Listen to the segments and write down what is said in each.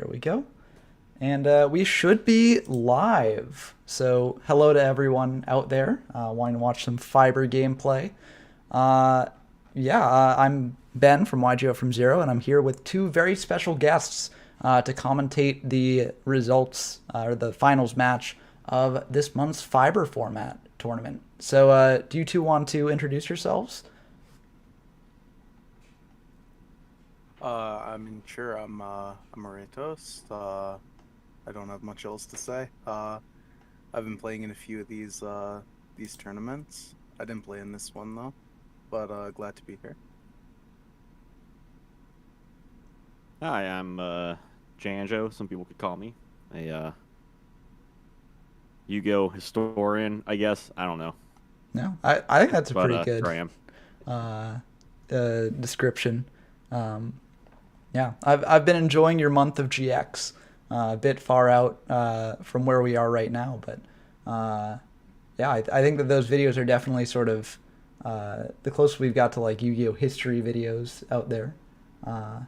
There we go. And we should be live. So hello to everyone out there wanting to watch some fiber gameplay. Uh, I'm Ben from YGO from Zero, and I'm here with two very special guests to commentate the results or the finals match of this month's fiber format tournament. So do you two want to introduce yourselves? I mean, sure. I'm Aritos. I don't have much else to say. I've been playing in a few of these tournaments. I didn't play in this one though, but glad to be here. Hi, I'm Janjo. Some people could call me a Yu-Gi-Oh historian, I guess. I don't know, No, I think that's a but pretty good here I am. uh, description. Um, Yeah, I've been enjoying your month of GX. A bit far out from where we are right now, but I think that those videos are definitely sort of the closest we've got to like Yu-Gi-Oh history videos out there. Uh,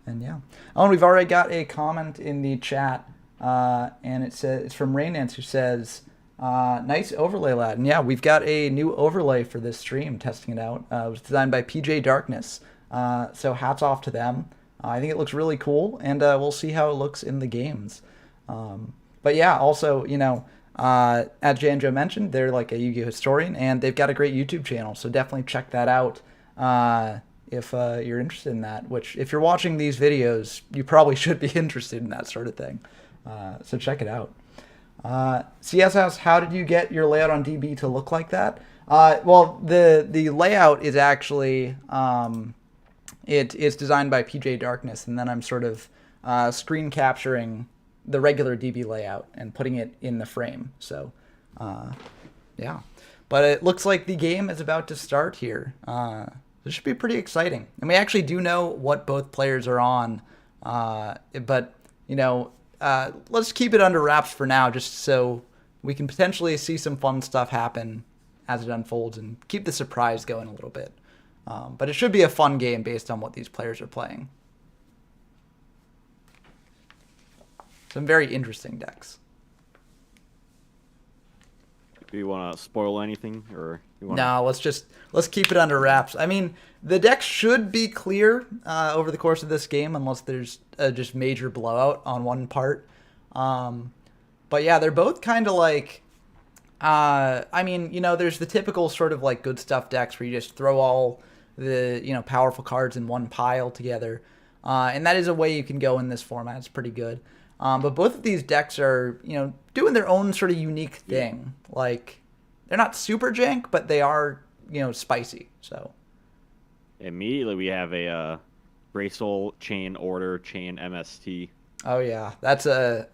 and yeah, oh, and we've already got a comment in the chat, and it says it's from Raynance who says, "Nice overlay, lad." And yeah, we've got a new overlay for this stream, testing it out. It was designed by PJ Darkness, so hats off to them. I think it looks really cool, and we'll see how it looks in the games. But yeah, also, as Janjo mentioned, they're like a Yu-Gi-Oh historian, and they've got a great YouTube channel, so definitely check that out if you're interested in that. Which, if you're watching these videos, you probably should be interested in that sort of thing. So check it out. CSS, how did you get your layout on DB to look like that? Well, the layout is actually it's designed by PJ Darkness, and then I'm sort of screen capturing the regular DB layout and putting it in the frame. So, yeah. But it looks like the game is about to start here. This should be pretty exciting. And we actually do know what both players are on, but, let's keep it under wraps for now, just so we can potentially see some fun stuff happen as it unfolds and keep the surprise going a little bit. But it should be a fun game based on what these players are playing. Some very interesting decks. Do you want to spoil anything, or you want? No, let's keep it under wraps. I mean, the decks should be clear over the course of this game, unless there's a just major blowout on one part. But yeah, they're both kind of like. There's the typical sort of like good stuff decks where you just throw all the powerful cards in one pile together, and that is a way you can go in this format. It's pretty good. But both of these decks are doing their own sort of unique thing. Like they're not super jank, but they are spicy. So Immediately we have a Braceol Chain Order Chain MST. oh yeah, that's a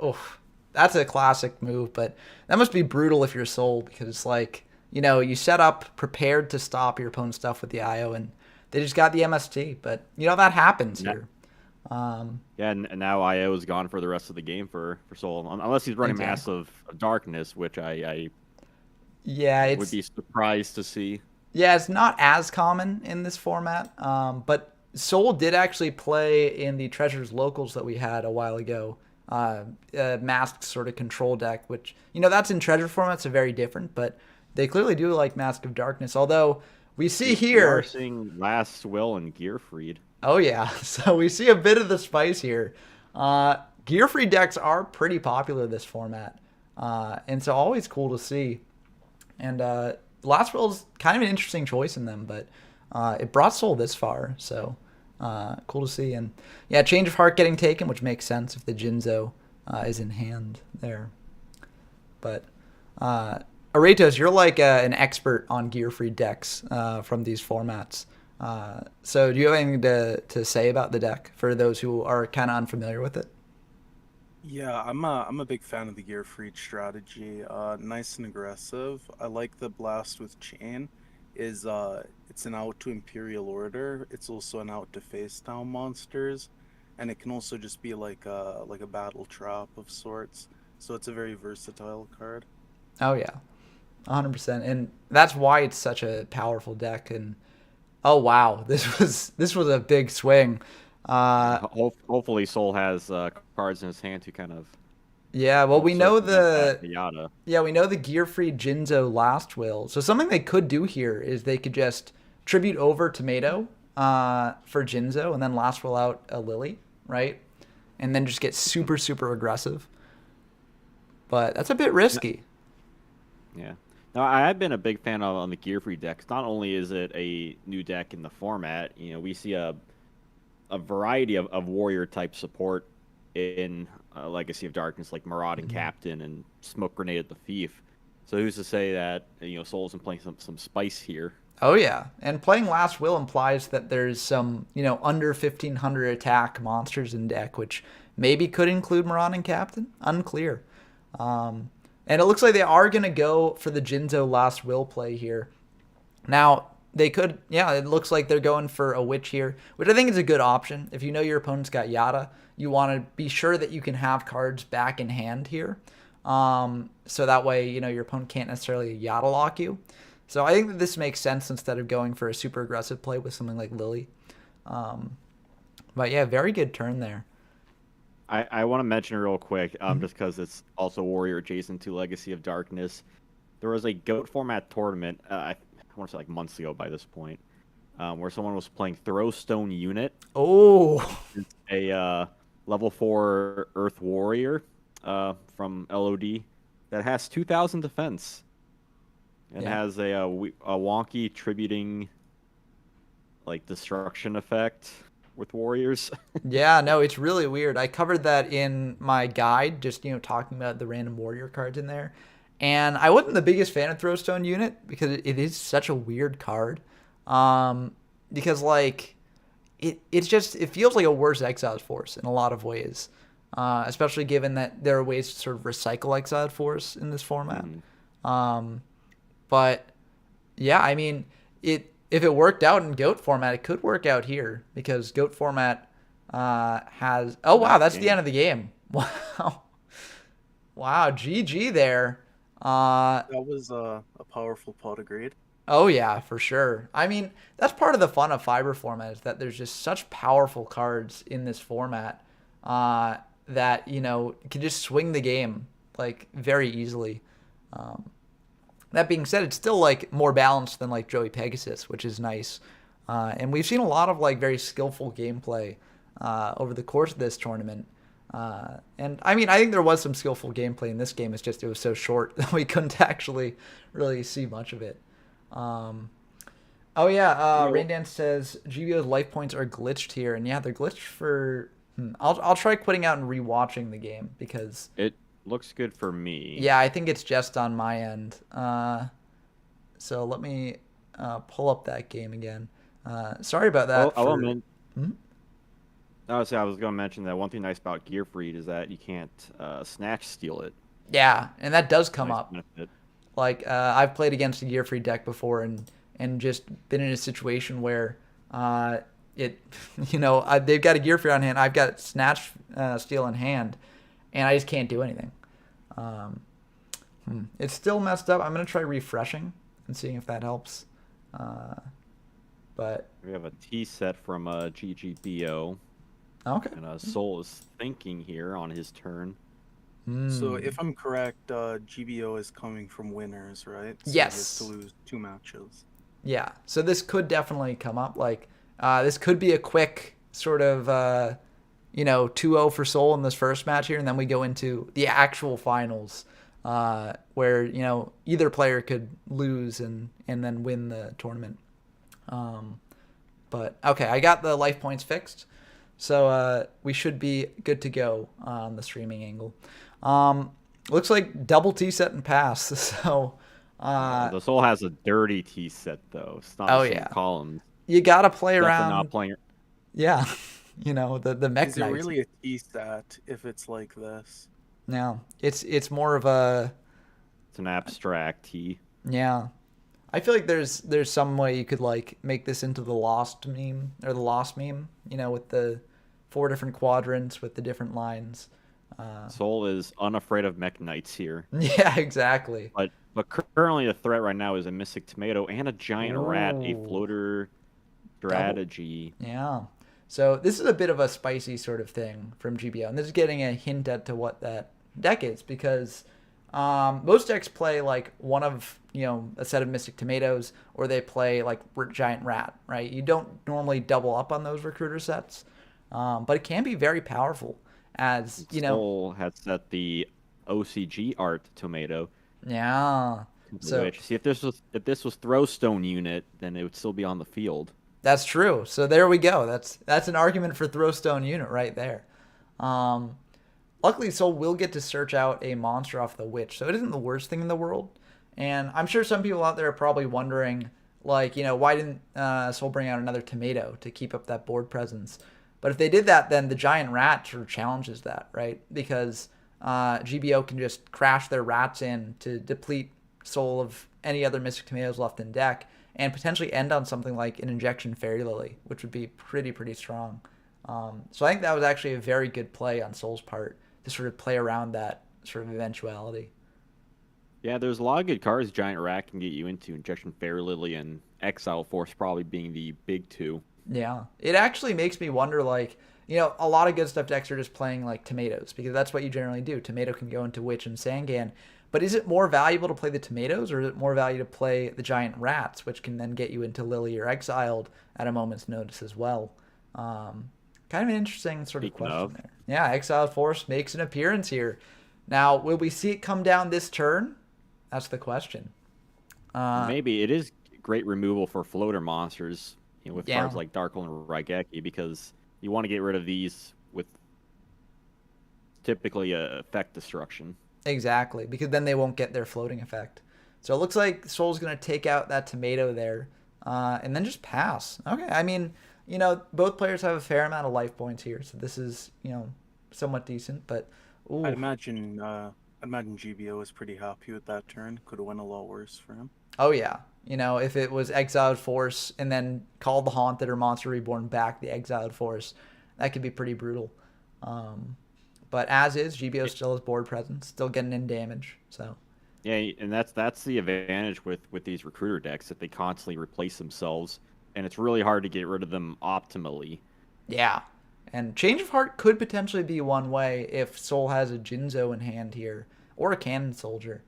classic move. But that must be brutal if you're Soul, because it's like you set up prepared to stop your opponent's stuff with the IO, and they just got the MST. But that happens here. Yeah, and now IO is gone for the rest of the game for Soul, unless he's running Exactly. Massive Darkness, which I Yeah, would be surprised to see. it's not as common in this format. But Soul did actually play in the Treasures Locals that we had a while ago. A masked sort of control deck, which that's in Treasure formats, are very different, but they clearly do like Mask of Darkness. Although we see We are here, seeing Last Will and Gearfried. oh yeah, so we see a bit of the spice here. Gear free decks are pretty popular this format, and so always cool to see. And Last Will is kind of an interesting choice in them, but it brought Soul this far, so cool to see. And yeah, Change of Heart getting taken, which makes sense if the Jinzo is in hand there. But Aretos, you're like an expert on gear free decks from these formats. So do you have anything to say about the deck for those who are kind of unfamiliar with it? Yeah, I'm a big fan of the gear freed strategy. Nice and aggressive. I like the blast with chain. It's an out to Imperial Order. It's also an out to face down monsters, and it can also just be like a battle trap of sorts. So it's a very versatile card. Oh yeah, 100%. And that's why it's such a powerful deck. And oh wow, this was a big swing. Hopefully, Soul has cards in his hand to kind of Yeah, well, help we know circumvent that the Yata. yeah we know the Gear Free Jinzo last will. So something they could do here is they could just tribute over Tomato for Jinzo and then last will out a Lily, right? And then just get super aggressive. But that's a bit risky. Yeah. Now, I have been a big fan of on the Gear Free decks. Not only is it a new deck in the format, we see a variety of warrior type support in Legacy of Darkness, like Marauding Captain and Smoke Grenade at the Thief. So who's to say that Soul isn't playing some spice here? Oh yeah, and playing Last Will implies that there's some under 1500 attack monsters in deck, which maybe could include Marauding Captain. Unclear. And it looks like they are gonna go for the Jinzo Last Will play here. Now they could, yeah. It looks like they're going for a Witch here, which I think is a good option. If you know your opponent's got Yata, you want to be sure that you can have cards back in hand here, so that way your opponent can't necessarily Yata lock you. So I think that this makes sense instead of going for a super aggressive play with something like Lily. But yeah, very good turn there. I want to mention real quick, just because it's also warrior adjacent to Legacy of Darkness. There was a GOAT format tournament, I want to say like months ago by this point, where someone was playing Throwstone Unit. Oh, It's a level 4 Earth Warrior from LOD that has 2,000 defense and has a wonky tributing like destruction effect with warriors. yeah, no, it's really weird. I covered that in my guide, just talking about the random warrior cards in there. And I wasn't the biggest fan of Throwstone Unit because it is such a weird card. Because like it feels like a worse Exiled Force in a lot of ways. Especially given that there are ways to sort of recycle Exiled Force in this format. But yeah, I mean, if it worked out in GOAT format, it could work out here because GOAT format has. Oh wow, that's the end of the game. Wow, wow, GG there. That was a powerful pot of grade. Oh yeah, for sure. I mean, that's part of the fun of Fiber format is that there's just such powerful cards in this format that can just swing the game like very easily. That being said, it's still like more balanced than like Joey-Pegasus, which is nice. And we've seen a lot of like very skillful gameplay over the course of this tournament. And I mean, I think there was some skillful gameplay in this game. It's just it was so short that we couldn't actually really see much of it. Oh yeah, Raindance says GBO's life points are glitched here, and yeah, they're glitched for. I'll try quitting out and rewatching the game because It looks good for me. yeah, I think it's just on my end. So let me pull up that game again. Sorry about that. I was going to mention that one thing nice about Gear Freed is that you can't snatch steal it. Yeah, and that does come Nice up. benefit. Like I've played against a Gear Free deck before and just been in a situation where they've got a Gear Free on hand, I've got Snatch Steal in hand, and I just can't do anything. It's still messed up. I'm gonna try refreshing and seeing if that helps. But We have a T set from GGBO. okay. And Soul is thinking here on his turn. So if I'm correct, GBO is coming from winners, right? So Yes. He has to lose 2 matches. Yeah, so this could definitely come up. Like, this could be a quick sort of, 2-0 for Soul in this first match here, and then we go into the actual finals, where either player could lose and then win the tournament. But okay, I got the life points fixed, so we should be good to go on the streaming angle. Looks like double T set and pass, so. The Soul has a dirty T set though. It's not the same columns. You gotta play around. Not playing. Yeah, the mech Is it knights. really a T stat if it's like this? No, it's more of a. It's an abstract T. Yeah, I feel like there's some way you could like make this into the Lost meme or the Lost meme. With the 4 different quadrants with the different lines. Soul is unafraid of mech knights here. Yeah, exactly. But currently the threat right now is a Mystic Tomato and a giant rat, a floater strategy. Yeah. So this is a bit of a spicy sort of thing from GBO, and this is getting a hint at to what that deck is, because most decks play like one of a set of Mystic Tomatoes, or they play like Giant Rat, right? You don't normally double up on those recruiter sets, but it can be very powerful. As Soul had set the OCG art tomato. Yeah. So Which, see, if this was Throwstone unit, then it would still be on the field. that's true. So there we go. That's an argument for Throwstone unit right there. Um, Luckily, Soul will get to search out a monster off the Witch, so it isn't the worst thing in the world. And I'm sure some people out there are probably wondering, like, why didn't Soul bring out another tomato to keep up that board presence? But if they did that, then the Giant Rat sort of challenges that, right? Because GBO can just crash their rats in to deplete Soul of any other Mystic Tomatoes left in deck, and potentially end on something like an Injection Fairy Lily, which would be pretty strong. So I think that was actually a very good play on Soul's part to sort of play around that sort of eventuality. Yeah, there's a lot of good cards Giant Rat can get you into. Injection Fairy Lily and Exile Force probably being the big two. Yeah. It actually makes me wonder, like, a lot of good stuff decks are just playing like tomatoes, because that's what you generally do. Tomato can go into Witch and Sangan. But is it more valuable to play the tomatoes, or is it more valuable to play the Giant Rats, which can then get you into Lily or Exiled at a moment's notice as well? Kind of an interesting sort of question there. Yeah, Exiled Force makes an appearance here. Now, will we see it come down this turn? That's the question. Maybe it is great removal for floater monsters, with cards like Darkle and Raigeki, because you want to get rid of these with typically effect destruction. Exactly, because then they won't get their floating effect. So it looks like Soul's going to take out that tomato there, and then just pass. Okay, I mean, both players have a fair amount of life points here, so this is, somewhat decent. But ooh. I'd imagine GBO is pretty happy with that turn. Could have went a lot worse for him. Oh yeah, if it was Exiled Force and then called the Haunted or Monster Reborn back the Exiled Force, that could be pretty brutal. But as is, GBO still has board presence, still getting in damage. So yeah, and that's the advantage with these recruiter decks, that they constantly replace themselves, and it's really hard to get rid of them optimally. Yeah, and Change of Heart could potentially be one way if Soul has a Jinzo in hand here, or a Cannon Soldier.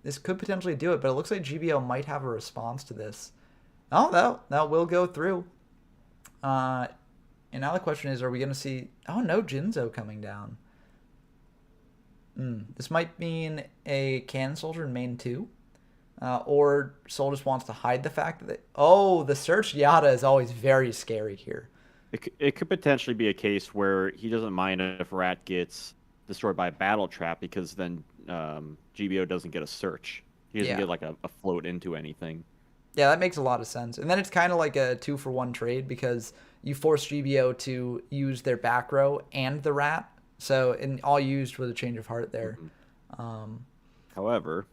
This could potentially do it, but it looks like GBO might have a response to this. Oh, that will go through. And now the question is, are we going to see... Oh, no Jinzo coming down. This might mean a Cannon Soldier in main 2. Or Soul just wants to hide the fact that... Oh, the Search Yata is always very scary here. It could potentially be a case where he doesn't mind if Rat gets destroyed by a Battle Trap, because then GBO doesn't get a Search. He doesn't get like a float into anything. Yeah, that makes a lot of sense. And then it's kind of like a 2-for-1 trade, because you force GBO to use their back row and the Rat. So, and all used was a Change of Heart there. However,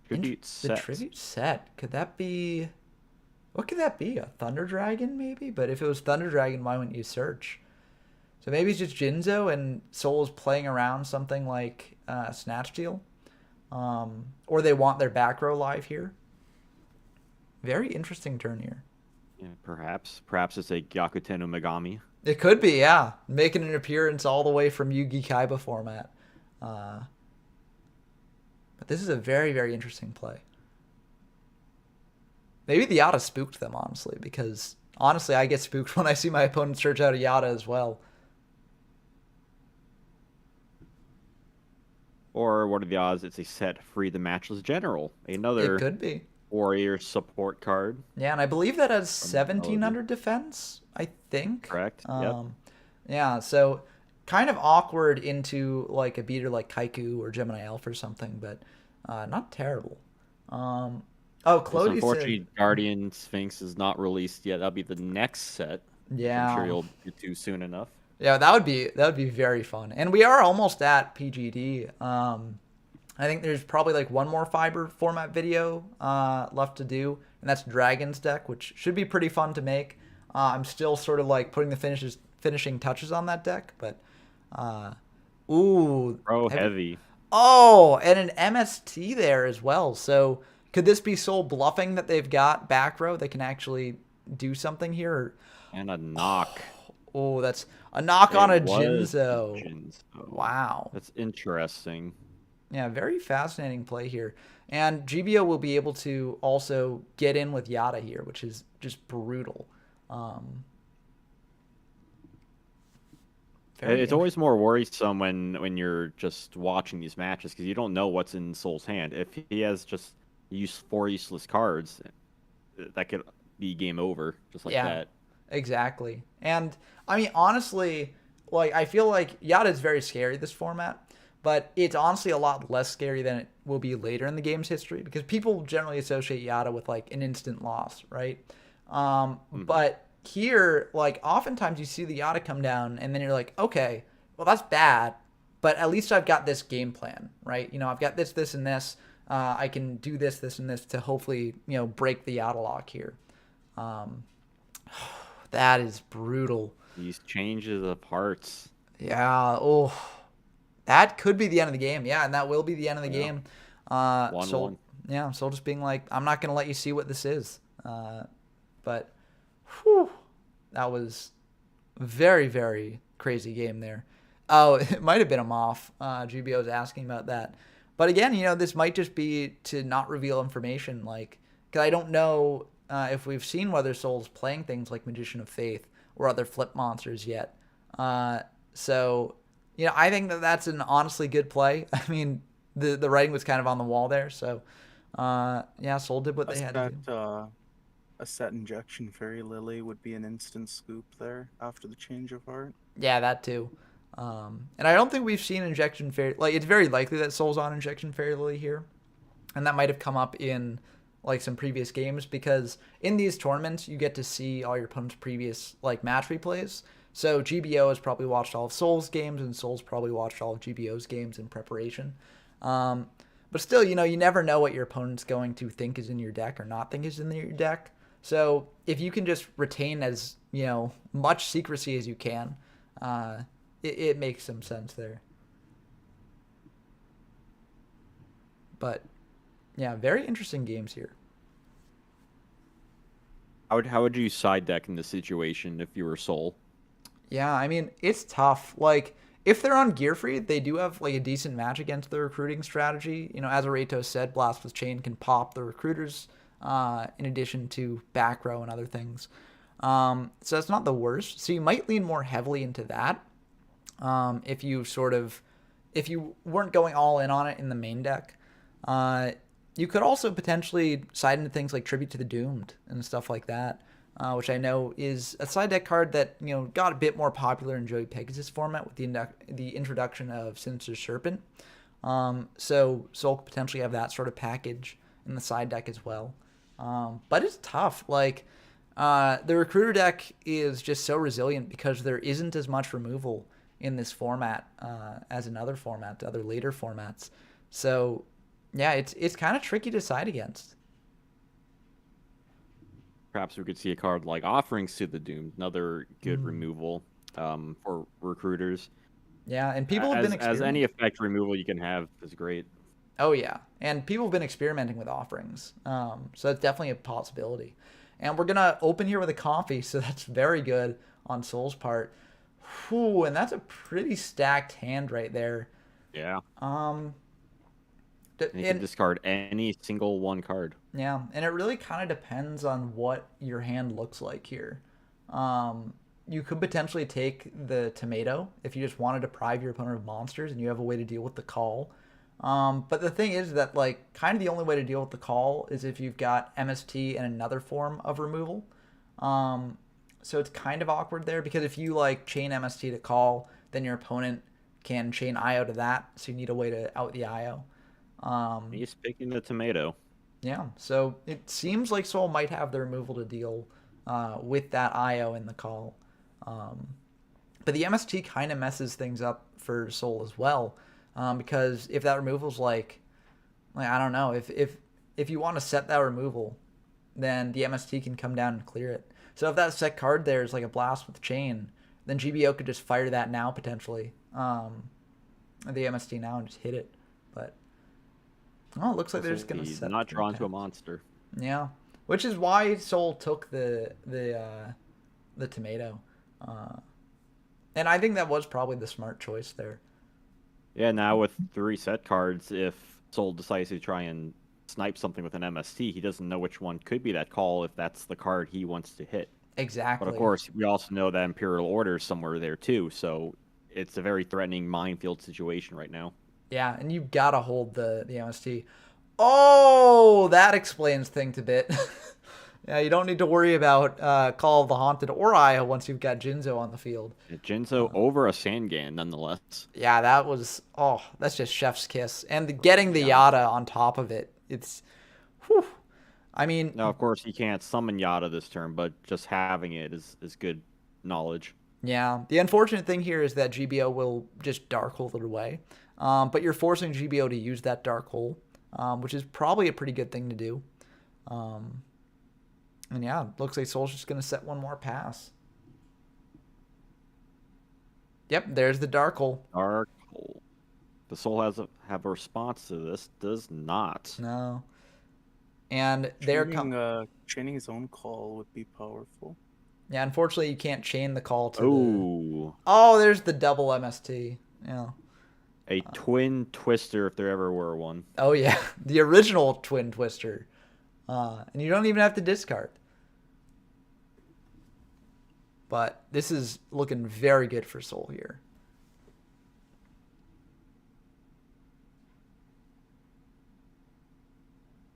Tribute Set. The Tribute Set, could that be... What could that be? A Thunder Dragon, maybe? But if it was Thunder Dragon, why wouldn't you search? So maybe it's just Jinzo and Soul is playing around something like Snatch Steal. Or they want their back row live here. Very interesting turn here. Yeah, perhaps it's a Gyakuten no Megami. It could be, yeah. Making an appearance all the way from Yu-Gi Kaiba format. But this is a very interesting play. Maybe the Yata spooked them, honestly, because honestly, I get spooked when I see my opponent search out a Yata as well. Or what are the odds it's a set Free the Matchless General? Another It could be. warrior support card. Yeah, and I believe that has 1700 defense, I think. Correct. Yep. Yeah, so kind of awkward into like a beater like Kaiku or Gemini Elf or something, but not terrible. Clody unfortunately, said... Guardian Sphinx is not released yet. That'll be the next set. Yeah. I'm sure you'll get to soon enough. Yeah, that would be very fun. And we are almost at PGD. I think there's probably like one more fiber format video left to do, and that's Dragon's deck, which should be pretty fun to make. I'm still sort of like putting the finishing touches on that deck, but heavy. Oh, and an MST there as well. So could this be Soul bluffing that they've got back row that can actually do something here? And a knock. Oh, that's a knock on It a was a Jinzo. Jinzo. Wow. That's interesting. Yeah, very fascinating play here. And GBO will be able to also get in with Yata here, which is just brutal. Um, very It's always interesting. more worrisome when you're just watching these matches because you don't know what's in Soul's hand. If he has just four useless cards, that could be game over just like Yeah, that. exactly. And I mean, honestly, like I feel like Yata is very scary this format, but it's honestly a lot less scary than it will be later in the game's history because people generally associate Yata with like an instant loss, right? Hmm. But here, like oftentimes you see the Yata come down, and then you're like, okay, well that's bad, but at least I've got this game plan, right? You know, I've got this, this, and this. I can do this, this, and this to hopefully break the Yata lock here. Um, that is brutal. These changes of parts. Yeah. Oh, that could be the end of the game. Yeah, and that will be the end of the Yeah, game. one So one. yeah, Soul just being like, I'm not gonna let you see what this is. But whew, that was very very crazy game there. Oh, it might have been a Moff. GBO was asking about that. But again, this might just be to not reveal information. Like, because I don't know if we've seen whether Soul's playing things like Magician of Faith or other flip monsters yet. Uh, so, I think that that's an honestly good play. I mean, the writing was kind of on the wall there. So, yeah, Soul did what A they had to set do. a set injection fairy lily would be an instant scoop there after the change of heart. Yeah, that too. And I don't think we've seen Injection Fairy. Like, it's very likely that Soul's on Injection Fairy Lily here. And that might have come up in, like, some previous games because in these tournaments, you get to see all your opponent's previous, like, match replays. So GBO has probably watched all of Soul's games, and Soul's probably watched all of GBO's games in preparation. Um, but still, you never know what your opponent's going to think is in your deck or not think is in your deck. So if you can just retain as, much secrecy as you can, it makes some sense there. But yeah, very interesting games here. How would you side deck in this situation if you were Soul? Yeah, I mean, it's tough. Like, if they're on Gear Free, they do have like a decent match against the recruiting strategy. As Areto said, Blast with Chain can pop the recruiters, in addition to back row and other things. So that's not the worst. So you might lean more heavily into that. If you weren't going all in on it in the main deck. You could also potentially side into things like Tribute to the Doomed and stuff like that, which I know is a side deck card that got a bit more popular in Joey-Pegasus format with the introduction of Sinister Serpent. So Soul could potentially have that sort of package in the side deck as well. But it's tough. Like, the Recruiter deck is just so resilient because there isn't as much removal in this format as in other later formats. So yeah, it's kind of tricky to side against. Perhaps we could see a card like Offerings to the Doomed, another good Mm. removal for recruiters. Yeah, and people have been As any experimenting. effect removal you can have is great. Oh yeah, and people have been experimenting with offerings, so that's definitely a possibility. And we're gonna open here with a coffee, so that's very good on Soul's part. Whew, and that's a pretty stacked hand right there. Yeah, Um, and you can and discard any single one card. yeah, and it really kind of depends on what your hand looks like here. You could potentially take the tomato if you just want to deprive your opponent of monsters and you have a way to deal with the call. But the thing is that like kind of the only way to deal with the call is if you've got MST and another form of removal. Um, so it's kind of awkward there because if you like chain MST to call, then your opponent can chain IO to that. So you need a way to out the IO. Um, He's picking the tomato. yeah, so it seems like Soul might have the removal to deal with that IO in the call. Um, but the MST kind of messes things up for Soul as well, because if that removal's like I don't know, if you want to set that removal, then the MST can come down and clear it. So if that set card there is like a Blast with Chain, then GBO could just fire that now potentially, the MST now and just hit it. But oh, it looks like they're Also, just gonna he's set not the drawn to a pass. monster. Yeah, which is why Soul took the the tomato. And I think that was probably the smart choice there. Yeah, now with the reset cards, if Soul decides to try and snipe something with an MST, he doesn't know which one could be that call if that's the card he wants to hit. But of Exactly. course, we also know that Imperial Order is somewhere there too, so it's a very threatening minefield situation right now. Yeah, and you gotta hold the MST. Oh, that explains things a bit. Yeah, you don't need to worry about Call of the Haunted or Aya once you've got Jinzo on the field. Jinzo over a Sangan, nonetheless. Yeah, that was that's just chef's kiss, and getting the Yeah. Yata on top of it. It's, whew. I mean, Now, of course, he can't summon Yata this turn, but just having it is good knowledge. yeah. The unfortunate thing here is that GBO will just dark hole it away, but you're forcing GBO to use that dark hole, which is probably a pretty good thing to do. And yeah, looks like Soul's just gonna set one more pass. Yep, there's the dark hole. Dark Hole. The Soul have a response to this. Does not. No. And they're Chaining his own call would be powerful. yeah, unfortunately you can't chain the call to Ooh. Oh, there's the double MST. Yeah. A twin twister if there ever were one. Oh yeah, the original twin twister. And you don't even have to discard. But this is looking very good for Soul here.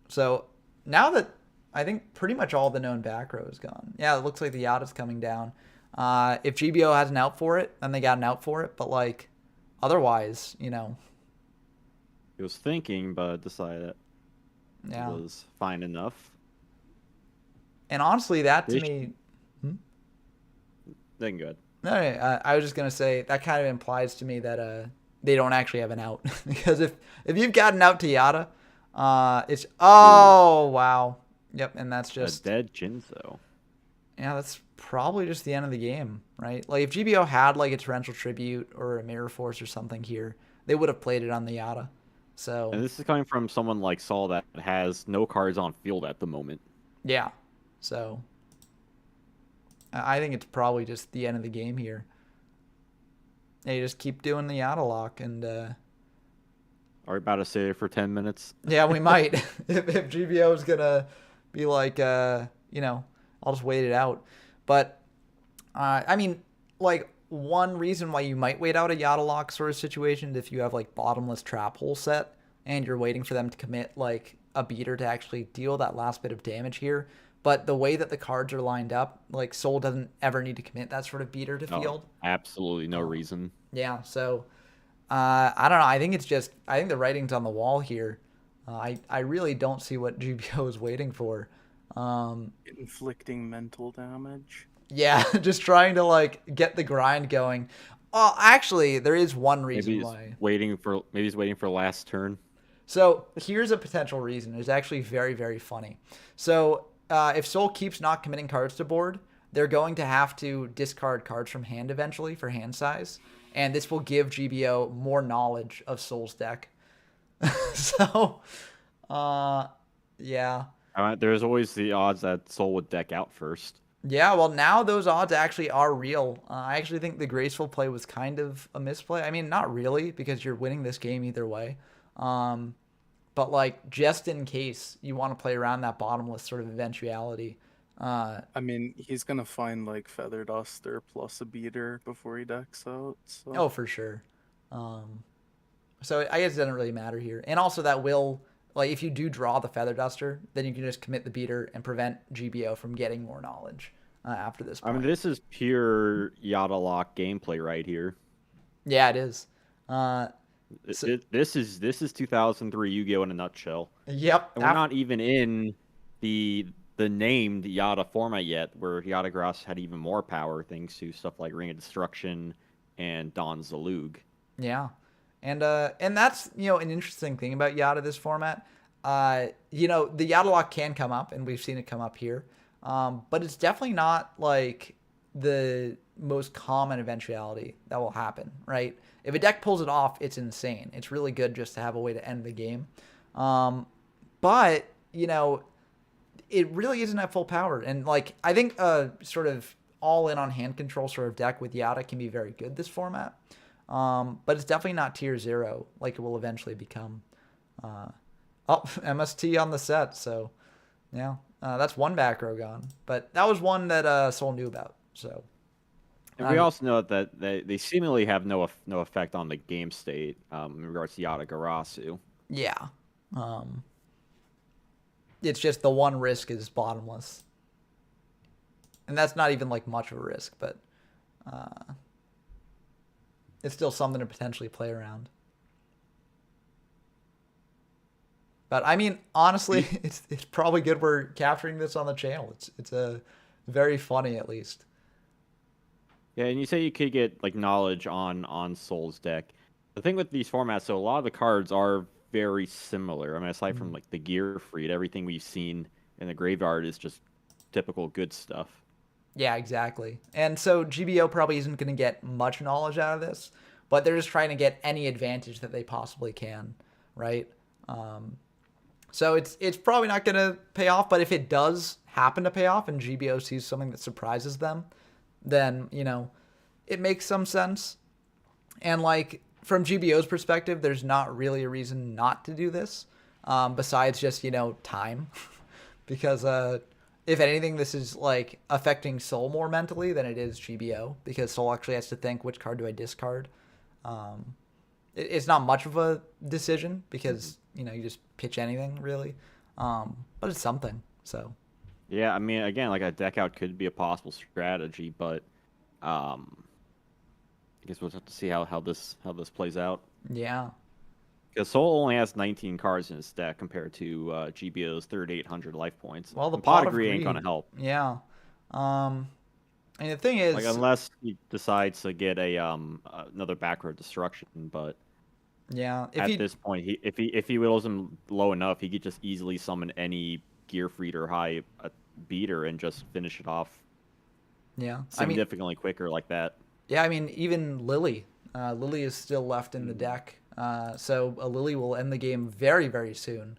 So now that I think pretty much all the known back row is gone. Yeah, it looks like the Yata's coming down. If GBO has an out for it, then they got an out for it. But like, otherwise, He was thinking, but decided yeah. it was fine enough. And honestly, that to me, Then good. no, I was just gonna say that kind of implies to me that they don't actually have an out because if you've got an out to Yata, it's wow, yep, and that's just a dead Jinzo. Yeah, that's probably just the end of the game, right? Like if GBO had like a torrential tribute or a mirror force or something here, they would have played it on the Yata. So And this is coming from someone like Saul that has no cards on field at the moment. yeah, so I think it's probably just the end of the game here. They just keep doing the Yata lock and. Are we about to say it for 10 minutes? Yeah, we might. if GBO is gonna be like, I'll just wait it out. But I mean, like one reason why you might wait out a Yata lock sort of situation if you have like bottomless trap hole set and you're waiting for them to commit like a beater to actually deal that last bit of damage here. But the way that the cards are lined up, like Soul doesn't ever need to commit that sort of beater to field. Absolutely no reason. Yeah, so I don't know. I think the writing's on the wall here. I really don't see what GBO is waiting for. Inflicting mental damage. Yeah, just trying to like get the grind going. Actually, there is one reason why. Maybe he's waiting for last turn. So here's a potential reason. It's actually very, very funny. So if Soul keeps not committing cards to board, they're going to have to discard cards from hand eventually for hand size. And this will give GBO more knowledge of Soul's deck. So, yeah. There's always the odds that Soul would deck out first. Yeah, well, now those odds actually are real. I actually think the graceful play was kind of a misplay. I mean, not really, because you're winning this game either way. But, like, just in case you want to play around that bottomless sort of eventuality. I mean, he's going to find, like, Feather Duster plus a beater before he decks out. So. Oh, for sure. So I guess it doesn't really matter here. And also that will, like, if you do draw the Feather Duster, then you can just commit the beater and prevent GBO from getting more knowledge after this point. I mean, this is pure Yata lock gameplay right here. Yeah, it is. This is 2003 Yu-Gi-Oh in a nutshell. Yep. And we're not even in the named Yata format yet, where Yata Garasu had even more power thanks to stuff like Ring of Destruction and Don Zalug. Yeah. And that's, an interesting thing about Yata this format. The Yata lock can come up, and we've seen it come up here. But it's definitely not like the most common eventuality that will happen, right? If a deck pulls it off, it's insane. It's really good just to have a way to end the game. But, it really isn't at full power. And, like, I think sort of all in on hand control sort of deck with Yata can be very good this format. But it's definitely not tier 0 like it will eventually become. MST on the set, so yeah, that's one back row gone. But that was one that Soul knew about. So, And we also know that they seemingly have no effect on the game state in regards to Yata Garasu. yeah, it's just the one risk is bottomless, and that's not even like much of a risk, but it's still something to potentially play around. But I mean, honestly, it's probably good we're capturing this on the channel. It's a very funny at least. Yeah, and you say you could get like knowledge on Soul's deck. The thing with these formats, so a lot of the cards are very similar. I mean, aside from like the Gear Freed, everything we've seen in the graveyard is just typical good stuff. Yeah, exactly. And so GBO probably isn't going to get much knowledge out of this, but they're just trying to get any advantage that they possibly can, right? So it's probably not going to pay off, but if it does happen to pay off and GBO sees something that surprises them, then, it makes some sense. And like from GBO's perspective, there's not really a reason not to do this, besides just, time. Because if anything, this is like affecting Soul more mentally than it is GBO, because Soul actually has to think, which card do I discard? It's not much of a decision because, you just pitch anything really. But it's something. So Yeah, I mean, again, like a deck out could be a possible strategy, but I guess we'll have to see how this plays out. yeah. Because Soul only has 19 cards in his deck compared to GBO's 3,800 life points. Well, the And pot of Greed ain't greed. gonna help. Yeah. And the thing is, Like unless he decides to get a another backward destruction, but yeah, at this point, if he whittles him low enough, he could just easily summon any Gear Freed or high beater and just finish it off yeah, significantly quicker like that. yeah, I mean, even Lily, Lily is still left in the deck, so a Lily will end the game very, very soon.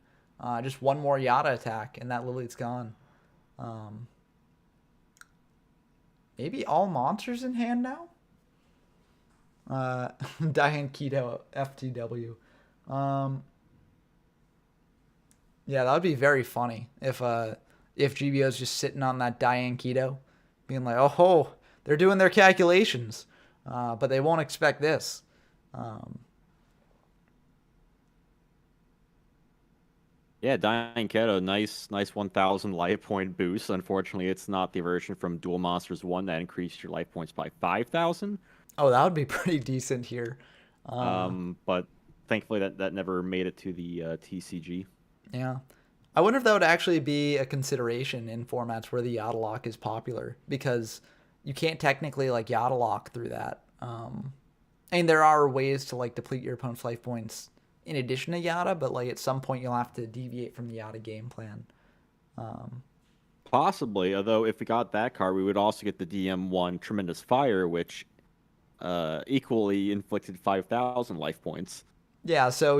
Just one more Yata attack, and that Lily's gone. Maybe all monsters in hand now. Diane Keto FTW. Yeah, that would be very funny if GBO's just sitting on that Diane Keto, being like, oh ho, they're doing their calculations, but they won't expect this. Yeah, Dying Keto, nice 1,000 life point boost. Unfortunately, it's not the version from Duel Monsters 1 that increased your life points by 5,000. Oh, that would be pretty decent here. But thankfully that never made it to the TCG. Yeah. I wonder if that would actually be a consideration in formats where the Yata lock is popular, because you can't technically like Yata lock through that. And there are ways to like deplete your opponent's life points in addition to Yata, but like at some point you'll have to deviate from the Yata game plan. Possibly, although if we got that card, we would also get the DM1 Tremendous Fire, which equally inflicted 5,000 life points. Yeah, so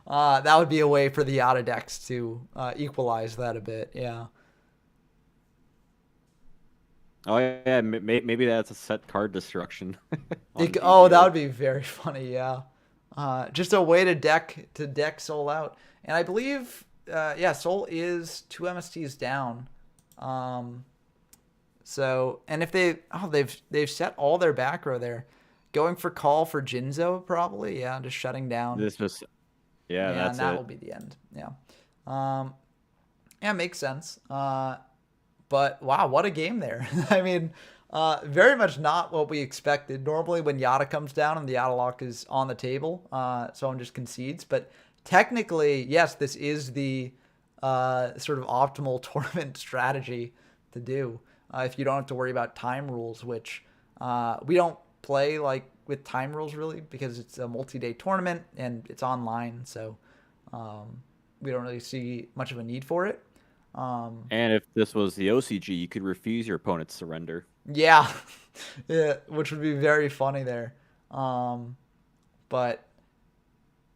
that would be a way for the Yata decks to equalize that a bit. Yeah. Oh yeah, maybe that's a set card destruction. That would be very funny. Yeah. Just a way to deck Soul out, and I believe Soul is 2 MSTs down. So, and if they've set all their back row there, going for call for Jinzo probably. Yeah, just shutting down. That's and that will be the end. Yeah. Yeah, makes sense. But wow, what a game there. I mean, very much not what we expected. Normally when Yata comes down and the Yata lock is on the table, someone just concedes. But technically, yes, this is the sort of optimal tournament strategy to do. If you don't have to worry about time rules, which we don't play like with time rules really, because it's a multi-day tournament and it's online. So we don't really see much of a need for it. And if this was the OCG, you could refuse your opponent's surrender. Yeah, yeah, which would be very funny there. But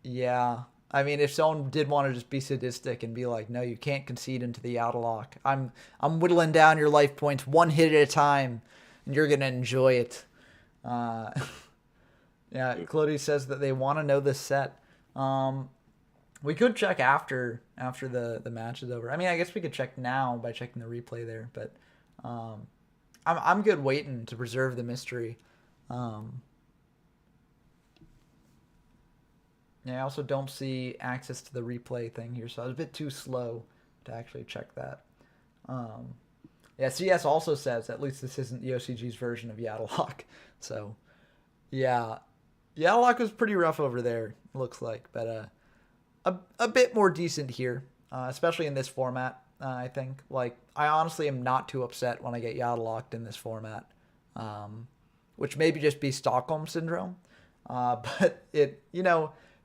yeah, I mean, if someone did want to just be sadistic and be like, no, you can't concede into the Yata lock. I'm whittling down your life points one hit at a time, and you're gonna enjoy it. Uh, yeah, Clody says that they want to know this set. We could check after the match is over. I mean, I guess we could check now by checking the replay there, but I'm good waiting to preserve the mystery. Yeah, I also don't see access to the replay thing here, so I was a bit too slow to actually check that. Yeah, CS also says at least this isn't the OCG's version of Yattlehawk. So, yeah, Yattlehawk was pretty rough over there, looks like, but a bit more decent here, especially in this format. I think I honestly am not too upset when I get Yattlehawked in this format, which maybe just be Stockholm syndrome, but it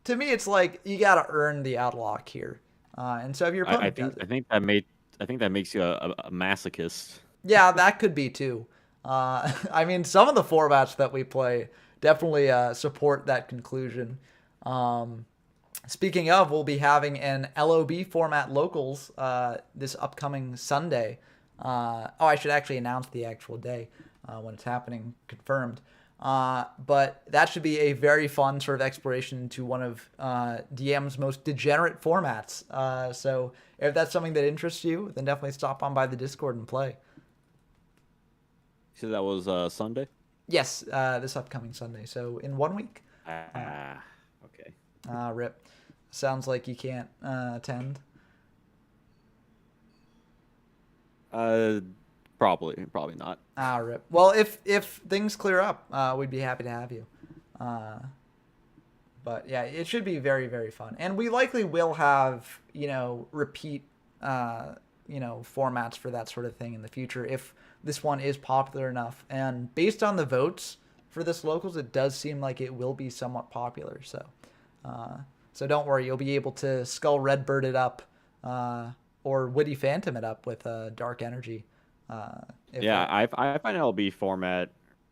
to me it's like you got to earn the outlock here, and so if your opponent does it, I think that makes you a masochist. yeah, that could be too. I mean, some of the formats that we play definitely support that conclusion. Speaking of, we'll be having an LOB format locals this upcoming Sunday. I should actually announce the actual day when it's happening, confirmed. But that should be a very fun sort of exploration into one of DM's most degenerate formats. So if that's something that interests you, then definitely stop on by the Discord and play. So that was Sunday? Yes, this upcoming Sunday. So in 1 week. Okay. Rip. Sounds like you can't attend. Probably not. Rip. Well, if things clear up, we'd be happy to have you. But yeah, it should be very, very fun, and we likely will have repeat formats for that sort of thing in the future if this one is popular enough. And based on the votes for this locals, it does seem like it will be somewhat popular. So don't worry, you'll be able to Skull Redbird it up, or Witty Phantom it up with Dark Energy. I find LB format,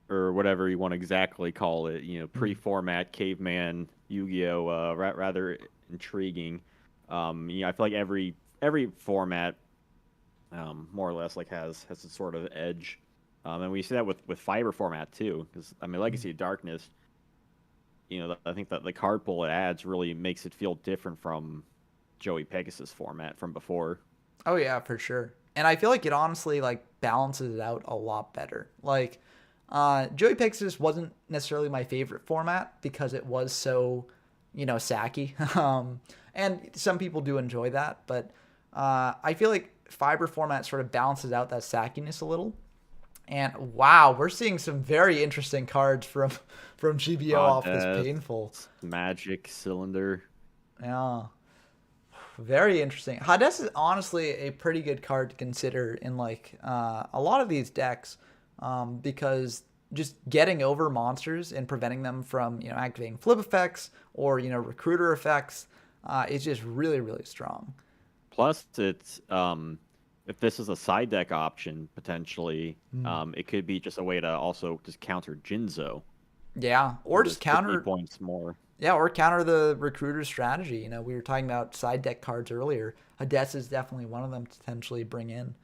or whatever you want to exactly call it, pre-format caveman Yu-Gi-Oh, rather intriguing. I feel like every format, more or less, has a sort of edge, and we see that with fiber format too. Because Legacy of Darkness, I think that the card pool it adds really makes it feel different from Joey-Pegasus format from before. Oh yeah, for sure. And I feel like it honestly balances it out a lot better. Joey-Pegasus wasn't necessarily my favorite format because it was so, sacky. And some people do enjoy that, but I feel like fiber format sort of balances out that sackiness a little. And wow, we're seeing some very interesting cards from GBO off this painful magic cylinder. Yeah. Very interesting. Hades is honestly a pretty good card to consider in a lot of these decks, because just getting over monsters and preventing them from activating flip effects or recruiter effects is just really, really strong. Plus, it's if this is a side deck option potentially, it could be just a way to also just counter Jinzo. Yeah, or just counter points more. Yeah, or counter the recruiter strategy. We were talking about side deck cards earlier. Hades is definitely one of them to potentially bring in.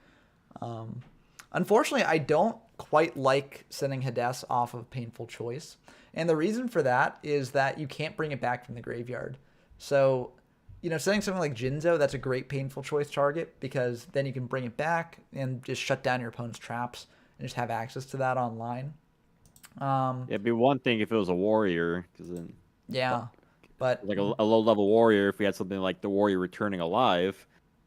Unfortunately, I don't quite like sending Hades off of Painful Choice. And the reason for that is that you can't bring it back from the graveyard. So, sending something like Jinzo, that's a great Painful Choice target because then you can bring it back and just shut down your opponent's traps and just have access to that online. It'd be one thing if it was a warrior, because then... Yeah, but a low-level warrior, if we had something like the warrior returning alive.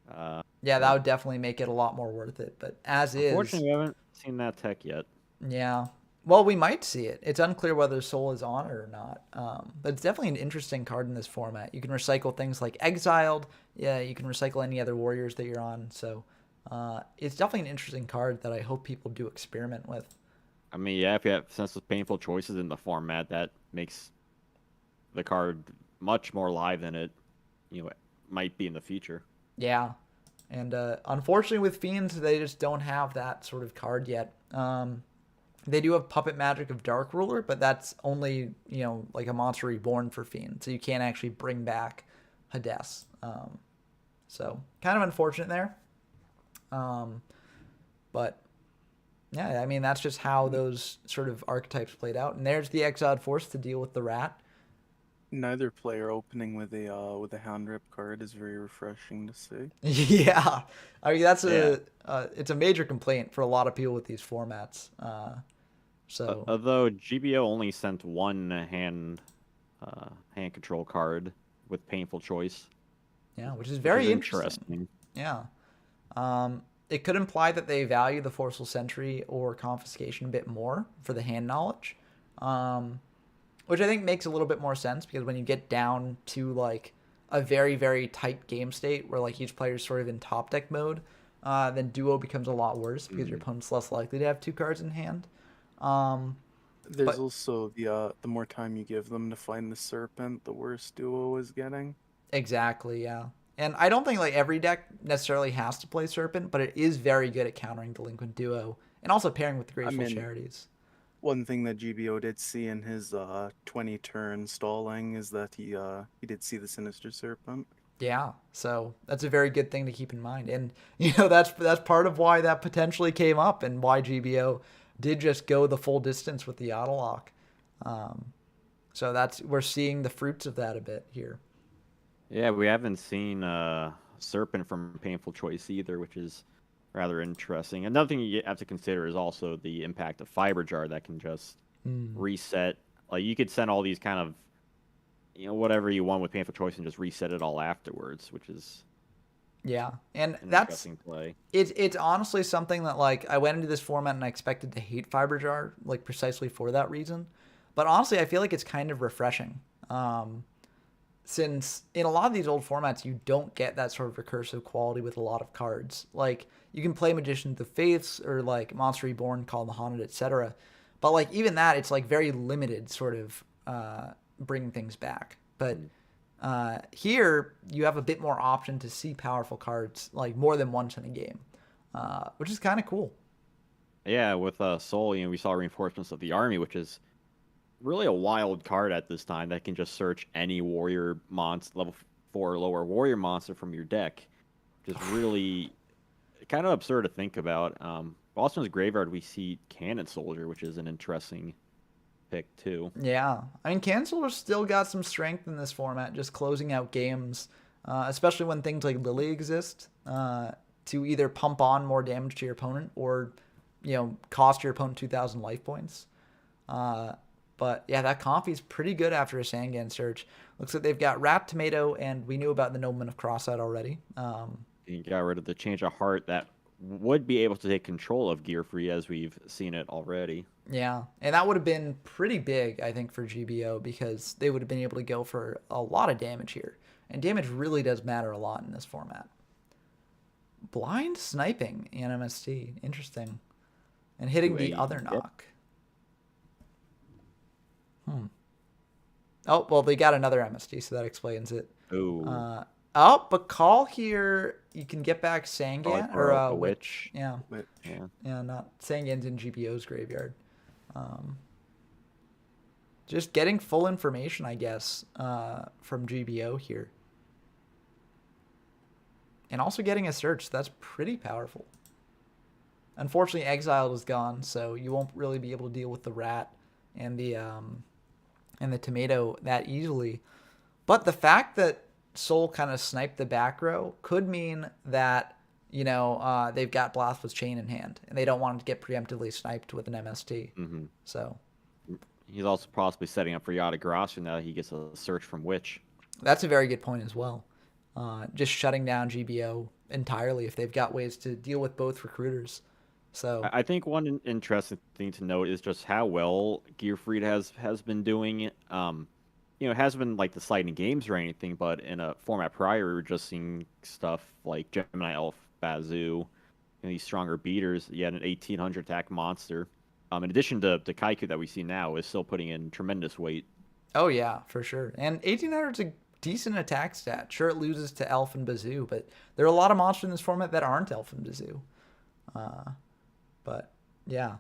That would definitely make it a lot more worth it. But unfortunately, we haven't seen that tech yet. Yeah. Well, we might see it. It's unclear whether Soul is on it or not. But it's definitely an interesting card in this format. You can recycle things like Exiled. Yeah, you can recycle any other warriors that you're on. So it's definitely an interesting card that I hope people do experiment with. If you have senseless Painful Choices in the format, that makes the card much more live than it might be in the future. Yeah. And unfortunately with Fiends, they just don't have that sort of card yet. They do have Puppet Magic of Dark Ruler, but that's only, a Monster Reborn for Fiend. So you can't actually bring back Hades. So kind of unfortunate there. But yeah, I mean, that's just how those sort of archetypes played out. And there's the Exiled Force to deal with the rat. Neither player opening with a hand rip card is very refreshing to see. Yeah, I mean that's Yeah. it's a major complaint for a lot of people with these formats. So Although GBO only sent one hand control card with Painful Choice, yeah, which is which is very interesting. interesting. Yeah, it could imply that they value the Forceful Sentry or Confiscation a bit more for the hand knowledge, which I think makes a little bit more sense because when you get down to like a very very tight game state where like each player is sort of in top deck mode, then duo becomes a lot worse because your opponent's less likely to have two cards in hand. Um, There's but also the more time you give them to find the serpent, the worse duo is getting. exactly, yeah. And I don't think like every deck necessarily has to play Serpent, but it is very good at countering Delinquent Duo and also pairing with the I Graceful mean, Charities. one thing that GBO did see in his 20 turn stalling is that he did see the Sinister Serpent. Yeah, so that's a very good thing to keep in mind, and that's part of why that potentially came up and why GBO did just go the full distance with the Yata lock. So we're seeing the fruits of that a bit here. Yeah, we haven't seen Serpent from Painful Choice either, which is rather interesting. Another thing you have to consider is also the impact of Fiber Jar that can just reset. Like you could send all these kind of, whatever you want with Painful Choice and just reset it all afterwards, which is Yeah, and an that's interesting play. it's honestly something that like I went into this format and I expected to hate Fiber Jar like precisely for that reason, but honestly I feel like it's kind of refreshing. Since in a lot of these old formats you don't get that sort of recursive quality with a lot of cards. Like you can play Magician of the Faiths or like Monster Reborn, Call of the Haunted, etc. But like even that, it's like very limited sort of bringing things back. But here you have a bit more option to see powerful cards like more than once in a game, which is kind of cool. Yeah, with Soul, we saw reinforcements of the army, which is really a wild card at this time that can just search any warrior monster, level 4 or lower warrior monster from your deck. Just really kind of absurd to think about. Boston's Graveyard, we see Cannon Soldier, which is an interesting pick too. Yeah, I mean, Canceler's still got some strength in this format, just closing out games, especially when things like Lily exist, to either pump on more damage to your opponent or, cost your opponent 2,000 life points. But yeah, that Comfy's pretty good after a Sangan search. Looks like they've got Rat Tomato, and we knew about the Nobleman of Crossout already. You got rid of the Change of Heart that would be able to take control of Gear Free, as we've seen it already. Yeah, and that would have been pretty big, I think, for GBO because they would have been able to go for a lot of damage here. And damage really does matter a lot in this format. Blind sniping in MST. Interesting. And hitting the other knock. Oh, well, they got another MST, so that explains it. Ooh. But call here, you can get back Sangan or a Witch. Yeah. Which, Yeah, not Sangan's in GBO's graveyard. Just getting full information, I guess, from GBO here. And also getting a search. That's pretty powerful. Unfortunately, Exiled is gone, so you won't really be able to deal with the Rat and the Tomato that easily. But the fact that Soul kind of sniped the back row could mean that, they've got Blast with Chain in hand, and they don't want to get preemptively sniped with an MST. Mm-hmm. So he's also possibly setting up for Yata Garasu now that he gets a search from Witch. that's a very good point as well. Just shutting down GBO entirely if they've got ways to deal with both recruiters. So I think one interesting thing to note is just how well Gearfried has been doing. It hasn't been like the sliding games or anything, but in a format prior, we were just seeing stuff like Gemini Elf, Bazoo, these stronger beaters. You had an 1800 attack monster. In addition to Kaiku that we see now, is still putting in tremendous weight. oh yeah, for sure. And 1800's a decent attack stat. Sure, it loses to Elf and Bazoo, but there are a lot of monsters in this format that aren't Elf and Bazoo. But yeah,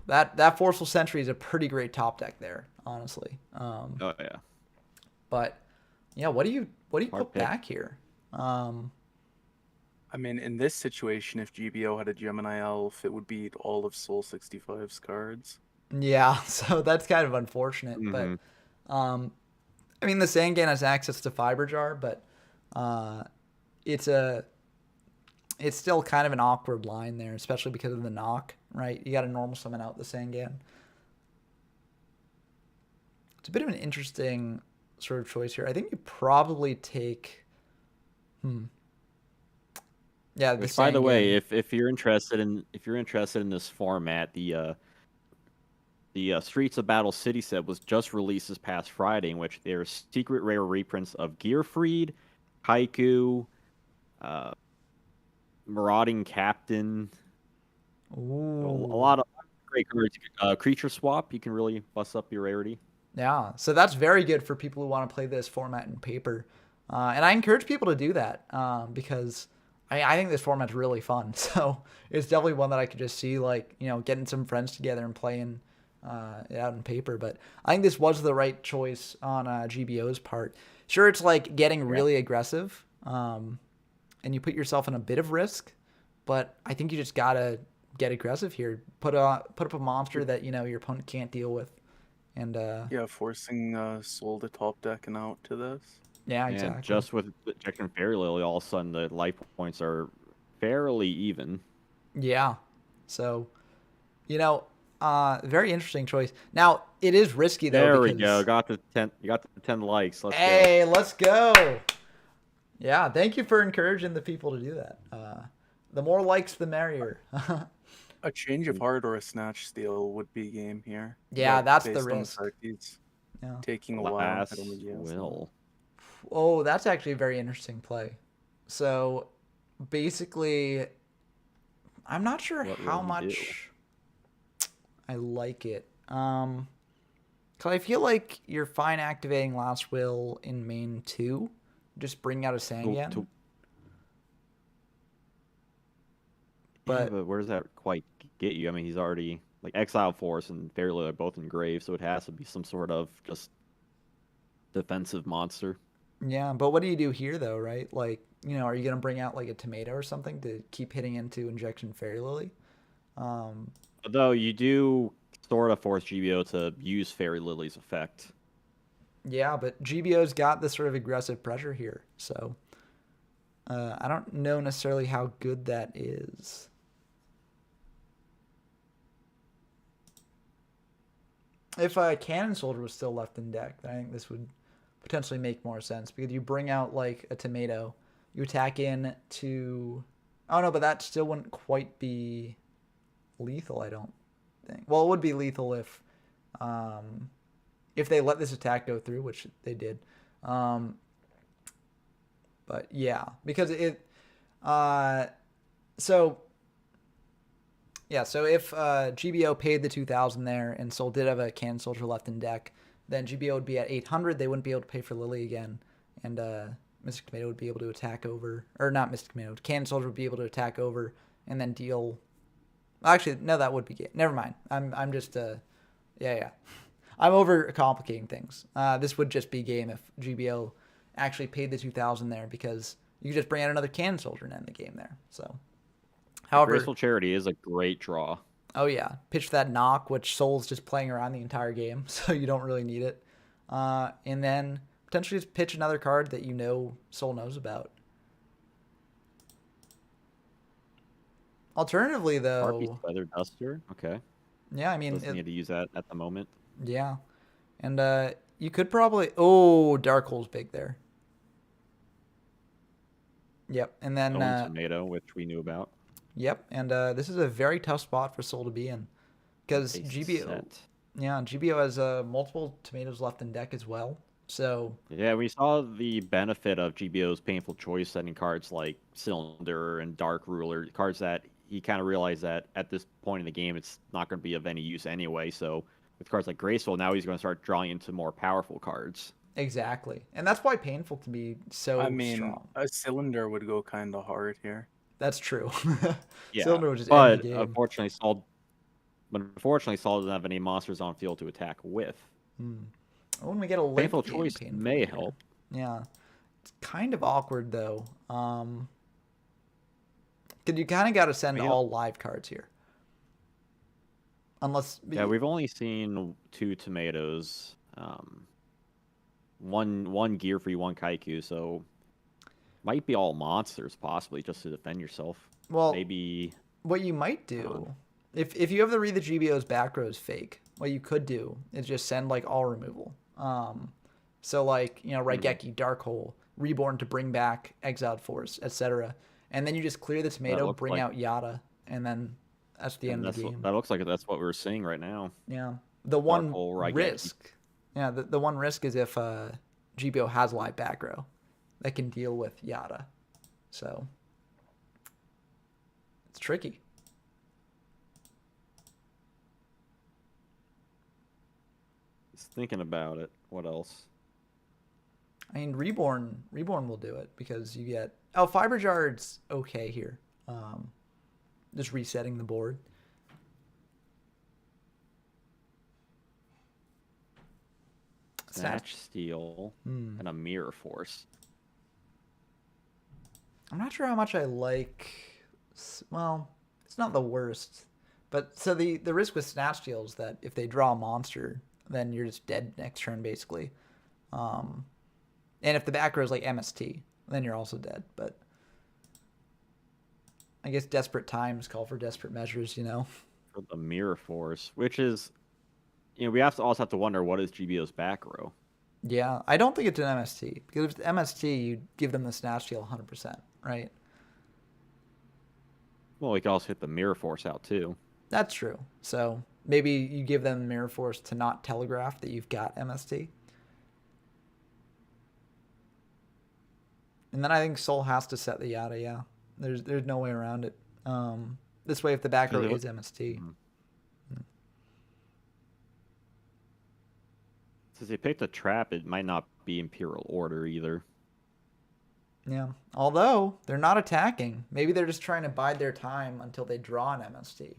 that Forceful Sentry is a pretty great top deck there, honestly. Oh yeah. But Yeah, what do you Hard put pick. back here? Um, I mean, in this situation, if GBO had a Gemini Elf, it would beat all of Soul 65's cards. yeah, so that's kind of unfortunate, but Hmm. um, I mean the Sangan has access to Fiber Jar, but uh, it's a it's still kind of an awkward line there, especially because of the knock, right? You got to normal summon out the Sangan. It's a bit of an interesting sort of choice here. I think you probably take, yeah, the Which, by the way, Sangan. if you're interested in this format, the Streets of Battle City set was just released this past Friday, in which there are secret rare reprints of Gearfried, Haiku, uh, Marauding Captain, a Ooh, lot of great cards. Creature swap, you can really bust up your rarity. yeah. So that's very good for people who want to play this format in paper, and I encourage people to do that because I think this format's really fun. So it's definitely one that I could just see like getting some friends together and playing it out in paper. But I think this was the right choice on GBO's part. Sure, it's like getting Yeah. really aggressive, and you put yourself in a bit of risk, but I think you just gotta get aggressive here. Put up a monster that your opponent can't deal with, and Yeah, forcing Soul to top deck and out to this. yeah, And exactly. just with Injection Fairy Lily, all of a sudden the life points are fairly even. Yeah. So, you know, very interesting choice. Now, it is risky though There we go. because Got the 10. You got the 10 likes. Let's go. hey, let's go. Yeah, thank you for encouraging the people to do that. The more likes, the merrier. A change of heart or a snatch steal would be game here, Yeah, but that's the based on the risk. card keys Yeah. taking a while, I don't think Glass he has that. will. Oh, that's actually a very interesting play. So, basically, I'm not sure What will how he do? much I like it. Cause I feel like you're fine activating Last Will in main 2. Just bring out a Sangan. To Yeah, But but where does that quite get you? I mean, he's already like Exile Force and Fairy Lily are both in grave, so it has to be some sort of just defensive monster. yeah, but what do you do here though, right? Like, are you gonna bring out like a tomato or something to keep hitting into Injection Fairy Lily? Um, Although you do sort of force GBO to use Fairy Lily's effect. yeah, but GBO's got this sort of aggressive pressure here, so I don't know necessarily how good that is. If a Cannon Soldier was still left in deck, then I think this would potentially make more sense because you bring out like a tomato, you attack in to. Oh no, but that still wouldn't quite be lethal. I don't think. Well, it would be lethal um, if they let this attack go through, which they did. Um, but yeah, because uh, so yeah, so if GBO paid the 2,000 there and Soul did have a Cannon Soldier left in deck, then GBO would be at 800. They wouldn't be able to pay for Lily again, and Mystic Tomato would be able to attack over, or not Mystic Tomato. Cannon Soldier would be able to attack over and then deal. Actually, no, that would be game. Never mind. I'm just yeah. I'm over complicating things. This would just be game if GBO actually paid the 2,000 there because you could just bring out another Cannon Soldier and end the game there. So, however, Graceful Charity is a great draw. oh yeah, pitch that knock, which Soul's just playing around the entire game, so you don't really need it. And then potentially just pitch another card that Soul knows about. Alternatively, Harpy's though, Feather Duster. Okay. yeah, I mean, Doesn't need to use that at the moment. yeah, and you could probably Dark Hole's big there. Yep, and then Own Tomato, which we knew about. yep, and this is a very tough spot for Soul to be in because Base GBO, set. yeah, GBO has multiple tomatoes left in deck as well. So Yeah, we saw the benefit of GBO's painful choice setting cards like Cylinder and Dark Ruler, cards that he kind of realized that at this point in the game it's not going to be of any use anyway. So with cards like Graceful, now he's going to start drawing into more powerful cards. exactly, and that's why Painful can be I so mean, strong. a cylinder would go kind of hard here. That's true. Yeah, Cylinder would just end the but game. unfortunately, Saul doesn't have any monsters on field to attack with. When we get a limp Painful game, choice Painful may here. help. Yeah. It's kind of awkward though. Cause you kind of got to send We have, all live cards here. Unless, yeah, we've only seen 2 tomatoes, one gear free, one kaiku, so might be all monsters possibly just to defend yourself. well, Maybe what you might do, if you have to read the GBO's back rows fake, what you could do is just send like all removal. So like Raigeki, Dark Hole, Reborn to bring back Exiled Force, etc. And then you just clear the that tomato, looks bring like, out Yata, and then that's the and end of the game. that looks like that's what we're seeing right now. Yeah. The Dark one hole Raigeki. risk, yeah, the one risk is if GBO has live back row that can deal with Yata. So it's tricky. Just thinking about it. What else? I mean, Reborn will do it because you get Fiber Jar's okay here. Just resetting the board. Snatch, Steal, and a Mirror Force. I'm not sure how much I like. Well, it's not the worst, but so the risk with Snatch Steal is that if they draw a monster, then you're just dead next turn basically. Um, and if the back row is like MST, then you're also dead. But I guess desperate times call for desperate measures, For the Mirror Force, which is, we have to also have to wonder what is GBO's back row. Yeah, I don't think it's an MST because if it's MST, you'd give them the Snatch Steal 100%, right? Well, we could also hit the Mirror Force out too. That's true. So maybe you give them Mirror Force to not telegraph that you've got MST. And then I think Soul has to set the Yata, yeah. There's no way around it. This way, if the back row is MST. Since they picked a trap, it might not be Imperial Order either. Yeah. Although, they're not attacking. Maybe they're just trying to bide their time until they draw an MST.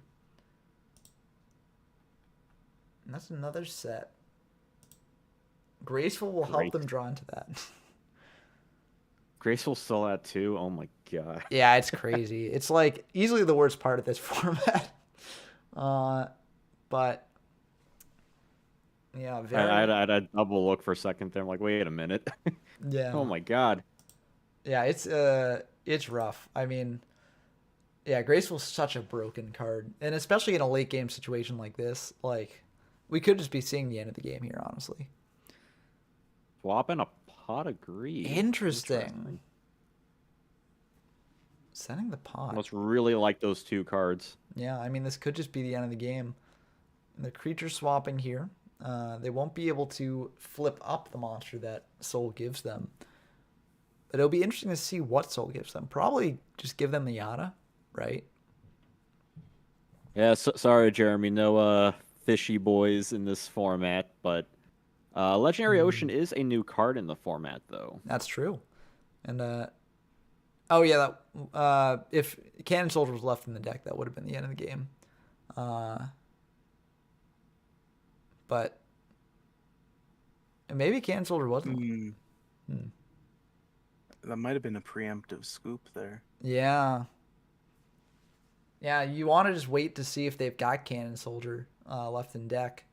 And that's another set. Graceful will help them draw into that. Graceful's still at 2. Oh my god. Yeah, it's crazy. It's like easily the worst part of this format. But yeah, very. I had a double look for a second there. I'm like, wait a minute. Yeah. Oh my god. Yeah, it's rough. I mean, yeah, Graceful's such a broken card, and especially in a late game situation like this, like we could just be seeing the end of the game here, honestly. Swap in a pot of greed. Interesting. Setting the pot. Must really like those 2 cards. Yeah, I mean, this could just be the end of the game. The creature swapping here. They won't be able to flip up the monster that Soul gives them. But it'll be interesting to see what Soul gives them. Probably just give them the Yata, right? Yeah, sorry, Jeremy. No fishy boys in this format, but Legendary Ocean is a new card in the format, though. That's true. And oh yeah, that if Cannon Soldier was left in the deck, that would have been the end of the game. But maybe Cannon Soldier wasn't. That might have been a preemptive scoop there. Yeah. Yeah, you want to just wait to see if they've got Cannon Soldier left in deck.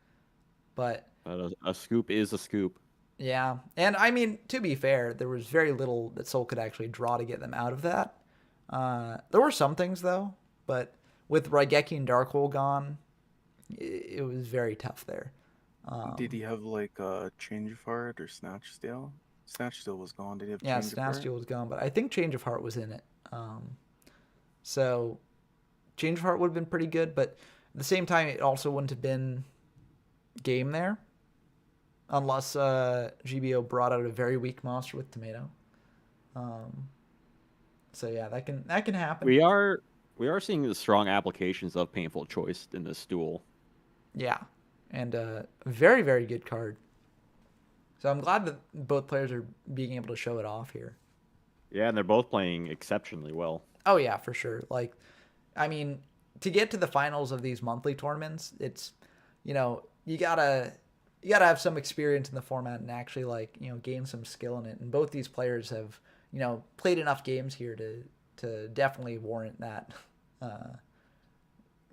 But a scoop is a scoop. Yeah, and I mean, to be fair, there was very little that Soul could actually draw to get them out of that. There were some things, though, but with Raigeki and Dark Hole gone, it was very tough there. Did he have like a Change of Heart or Snatch Steal? Snatch Steal was gone. Did he have Yeah, Change of Snatch Heart? Steal was gone, but I think Change of Heart was in it. So Change of Heart would have been pretty good, but at the same time, it also wouldn't have been game there. Unless GBO brought out a very weak monster with Tomato. So yeah, that can happen. We are seeing the strong applications of Painful Choice in this duel. Yeah, and a very, very good card. So I'm glad that both players are being able to show it off here. Yeah, and they're both playing exceptionally well. Oh yeah, for sure. Like, I mean, to get to the finals of these monthly tournaments, it's, you gotta. you got to have some experience in the format and actually like gain some skill in it. And both these players have played enough games here to definitely warrant that.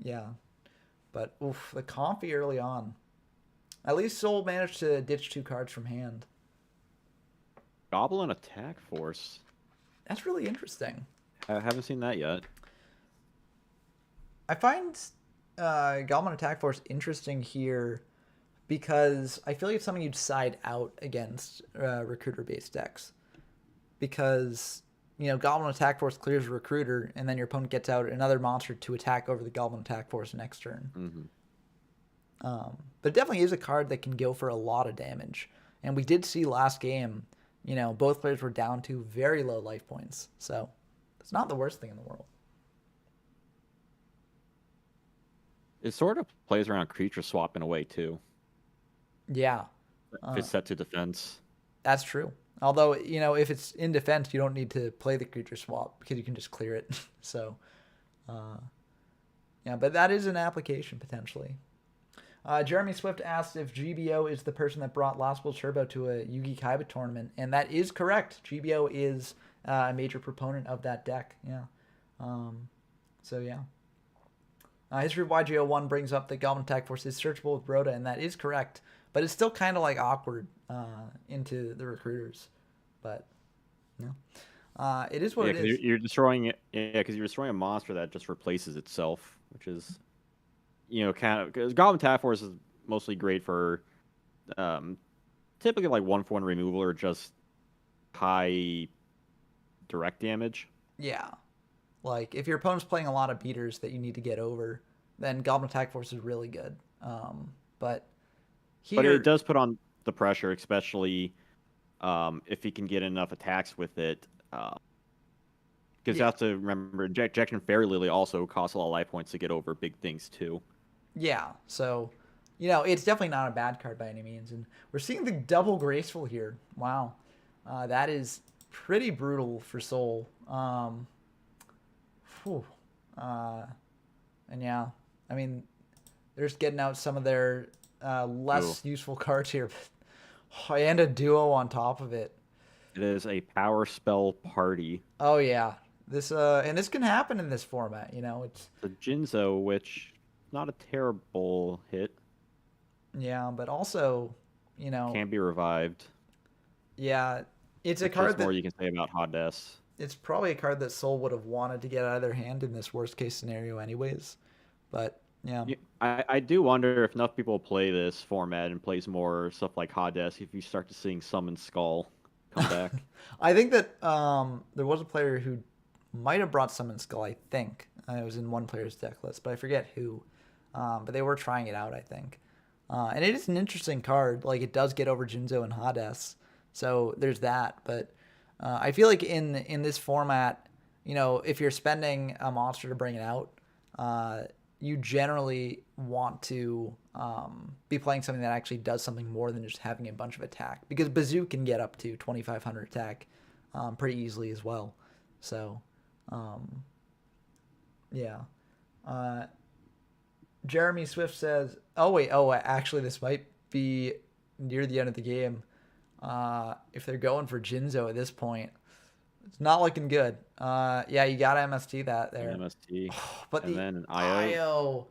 Yeah, but oof, the Comfy early on. At least Soul managed to ditch 2 cards from hand. Goblin Attack Force. That's really interesting. I haven't seen that yet. I find Goblin Attack Force interesting here because I feel like it's something you'd side out against recruiter-based decks. Because, Goblin Attack Force clears a recruiter, and then your opponent gets out another monster to attack over the Goblin Attack Force next turn. Mm-hmm. But it definitely is a card that can go for a lot of damage. And we did see last game, both players were down to very low life points. So it's not the worst thing in the world. It sort of plays around creature swap in a way, too. Yeah. If it's set to defense. That's true. Although, if it's in defense, you don't need to play the creature swap because you can just clear it. So, yeah, but that is an application potentially. Jeremy Swift asked if GBO is the person that brought Last Will Turbo to a Yu-Gi Kaiba tournament, and that is correct. GBO is a major proponent of that deck. Yeah. So, yeah. History of YGO1 brings up that Goblin Attack Force is searchable with Rhoda, and that is correct. But it's still kind of like awkward into the recruiters. But, it is what it is. You're destroying it. Yeah, because you're destroying a monster that just replaces itself, which is, kind of... Because Goblin Attack Force is mostly great for typically like 1-for-1 removal or just high direct damage. Yeah. Like, if your opponent's playing a lot of beaters that you need to get over, then Goblin Attack Force is really good. But it does put on the pressure, especially if he can get enough attacks with it. Because you have to remember, Injection Fairy Lily also costs a lot of life points to get over big things, too. Yeah, so, it's definitely not a bad card by any means. And we're seeing the double Graceful here. Wow. That is pretty brutal for Soul. And yeah, I mean, they're just getting out some of their less useful cards here. And a duo on top of it. It is a power spell party. Oh yeah, this and this can happen in this format. It's the Jinzo, which not a terrible hit. Yeah, but also, can be revived. Yeah, it's a card that more you can say about Hades. It's probably a card that Soul would have wanted to get out of their hand in this worst case scenario, anyways. But yeah, I do wonder if enough people play this format and plays more stuff like Hades, if you start to seeing Summon Skull come back. I think that there was a player who might have brought Summon Skull. I think it was in one player's deck list, but I forget who. But they were trying it out, I think. And it is an interesting card. Like, it does get over Jinzo and Hades, so there's that. But I feel like in this format, if you're spending a monster to bring it out, you generally want to be playing something that actually does something more than just having a bunch of attack. Because Bazoo can get up to 2,500 attack pretty easily as well. So, yeah. Jeremy Swift says, actually, this might be near the end of the game. If they're going for Jinzo at this point, it's not looking good. Yeah, you got to MST that there. MST. But and the then an IO.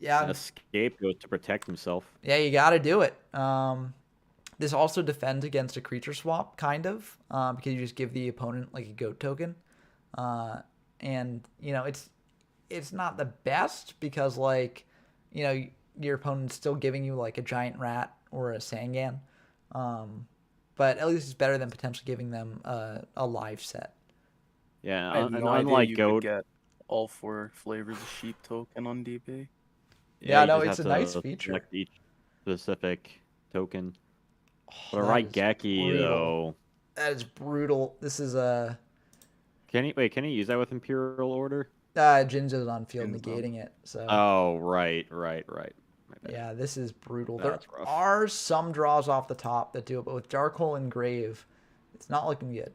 Yeah. And a scapegoat to protect himself. Yeah, you got to do it. This also defends against a creature swap, kind of, because you just give the opponent like a goat token. And, it's not the best because, like, your opponent's still giving you like a giant rat or a Sangan. But at least it's better than potentially giving them a live set. Yeah, I had no unlike idea you Goat, could get all 4 flavors of sheep token on DP. Yeah, you no, just it's a have nice to feature. select each specific token. But a that right is Geki, brutal. though. That is brutal. This is a Can he use that with Imperial Order? Jinzo's on field Jinzo. negating it. So Oh, right. yeah, this is brutal. That's There rough. are some draws off the top that do it, but with Darkhole and Grave, it's not looking good.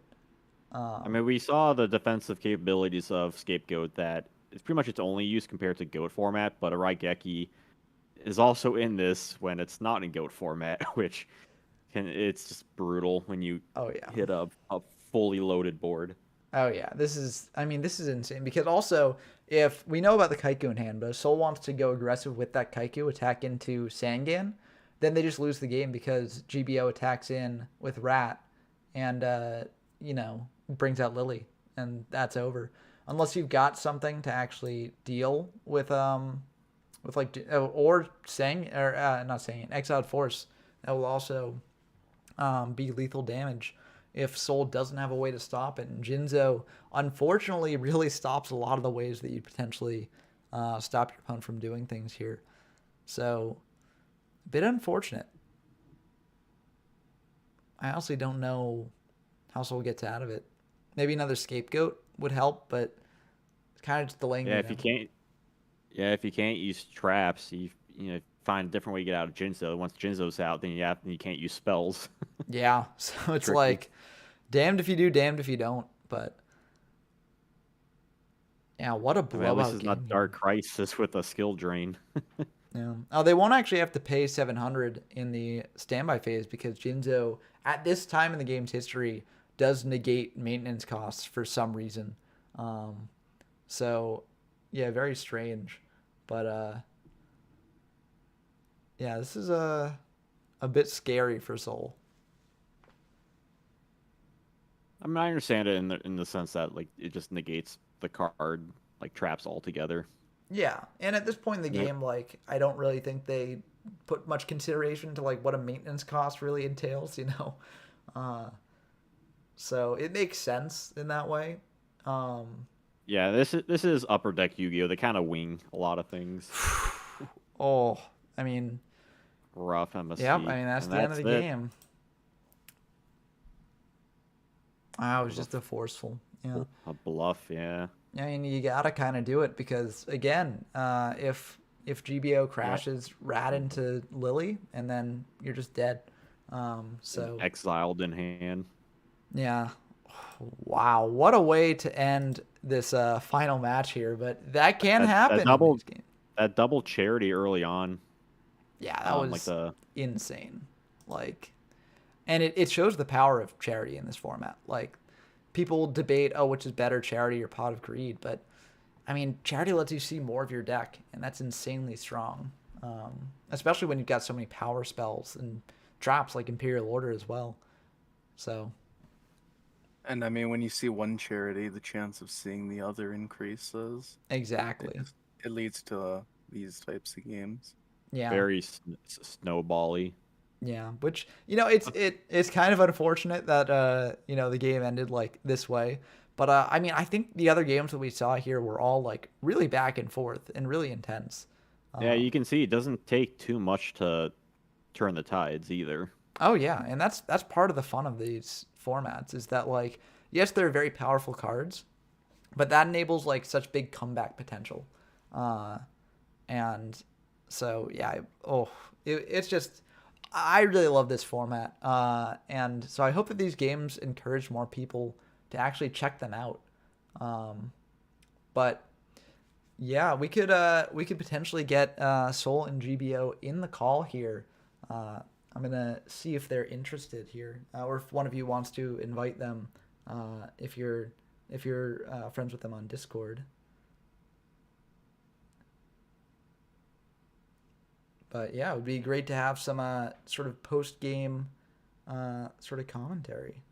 I mean, we saw the defensive capabilities of Scapegoat that it's pretty much its only use compared to Goat format, but a Raigeki is also in this when it's not in goat format, which it's just brutal when you Oh yeah. hit a fully loaded board. Oh yeah, this is insane because also if we know about the Kaiku in hand, but if Soul wants to go aggressive with that Kaiku, attack into Sangan, then they just lose the game because GBO attacks in with Rat and you know, brings out Lily and that's over. Unless you've got something to actually deal with like or Sang or not Sang Exiled Force that will also be lethal damage if Soul doesn't have a way to stop it. And Jinzo, unfortunately, really stops a lot of the ways that you potentially stop your opponent from doing things here. So, a bit unfortunate. I honestly don't know how Soul gets out of it. Maybe another scapegoat would help, but it's kind of just delaying Yeah, the if you inevitable. can't, yeah, if you can't use traps, you know find a different way to get out of Jinzo. Once Jinzo's out, then you can't use spells. Yeah, so it's Tricky. like damned if you do, damned if you don't. But yeah, what a I mean, at least blowout it's not game Dark here. Crisis with a skill drain. Yeah. Oh, they won't actually have to pay 700 in the standby phase because Jinzo, at this time in the game's history, does negate maintenance costs for some reason. Um, so, yeah, very strange. But yeah, this is a bit scary for Soul. I mean, I understand it in the sense that like it just negates the card like traps altogether. Yeah, and at this point in the And it, game, like I don't really think they put much consideration to like what a maintenance cost really entails. Uh, so it makes sense in that way. Um, yeah, this is upper deck Yu-Gi-Oh. They kind of wing a lot of things. Oh, I mean, Rough yep. I MST, mean, that's and the end of that's the it. game. I was With just a forceful. Yeah. a bluff, yeah. I mean, you gotta kind of do it because again, if GBO Yeah, crashes Rat into Lily, and then you're just dead. So exiled in hand. yeah. Wow, what a way to end this final match here. But that can That happen in these games. double charity early on. Yeah, that Like was the insane. Like, and it shows the power of charity in this format. Like, people debate, oh, which is better, charity or pot of greed, but I mean, charity lets you see more of your deck, and that's insanely strong. Especially when you've got so many power spells and traps like Imperial Order as well. So And I mean, when you see one charity, the chance of seeing the other increases. It exactly, just it leads to these types of games. yeah, very snowbally. yeah. Which it's kind of unfortunate that the game ended like this way. But I mean, I think the other games that we saw here were all like really back and forth and really intense. Yeah, Um, you can see it doesn't take too much to turn the tides either. Oh yeah, and that's part of the fun of these formats is that like yes, they're very powerful cards, but that enables like such big comeback potential, uh, and so yeah, it's just I really love this format, and so I hope that these games encourage more people to actually check them out. Um, but yeah, we could potentially get Soul and GBO in the call here. I'm gonna see if they're interested here, or if one of you wants to invite them. If you're friends with them on Discord. But yeah, it would be great to have some sort of post game sort of commentary.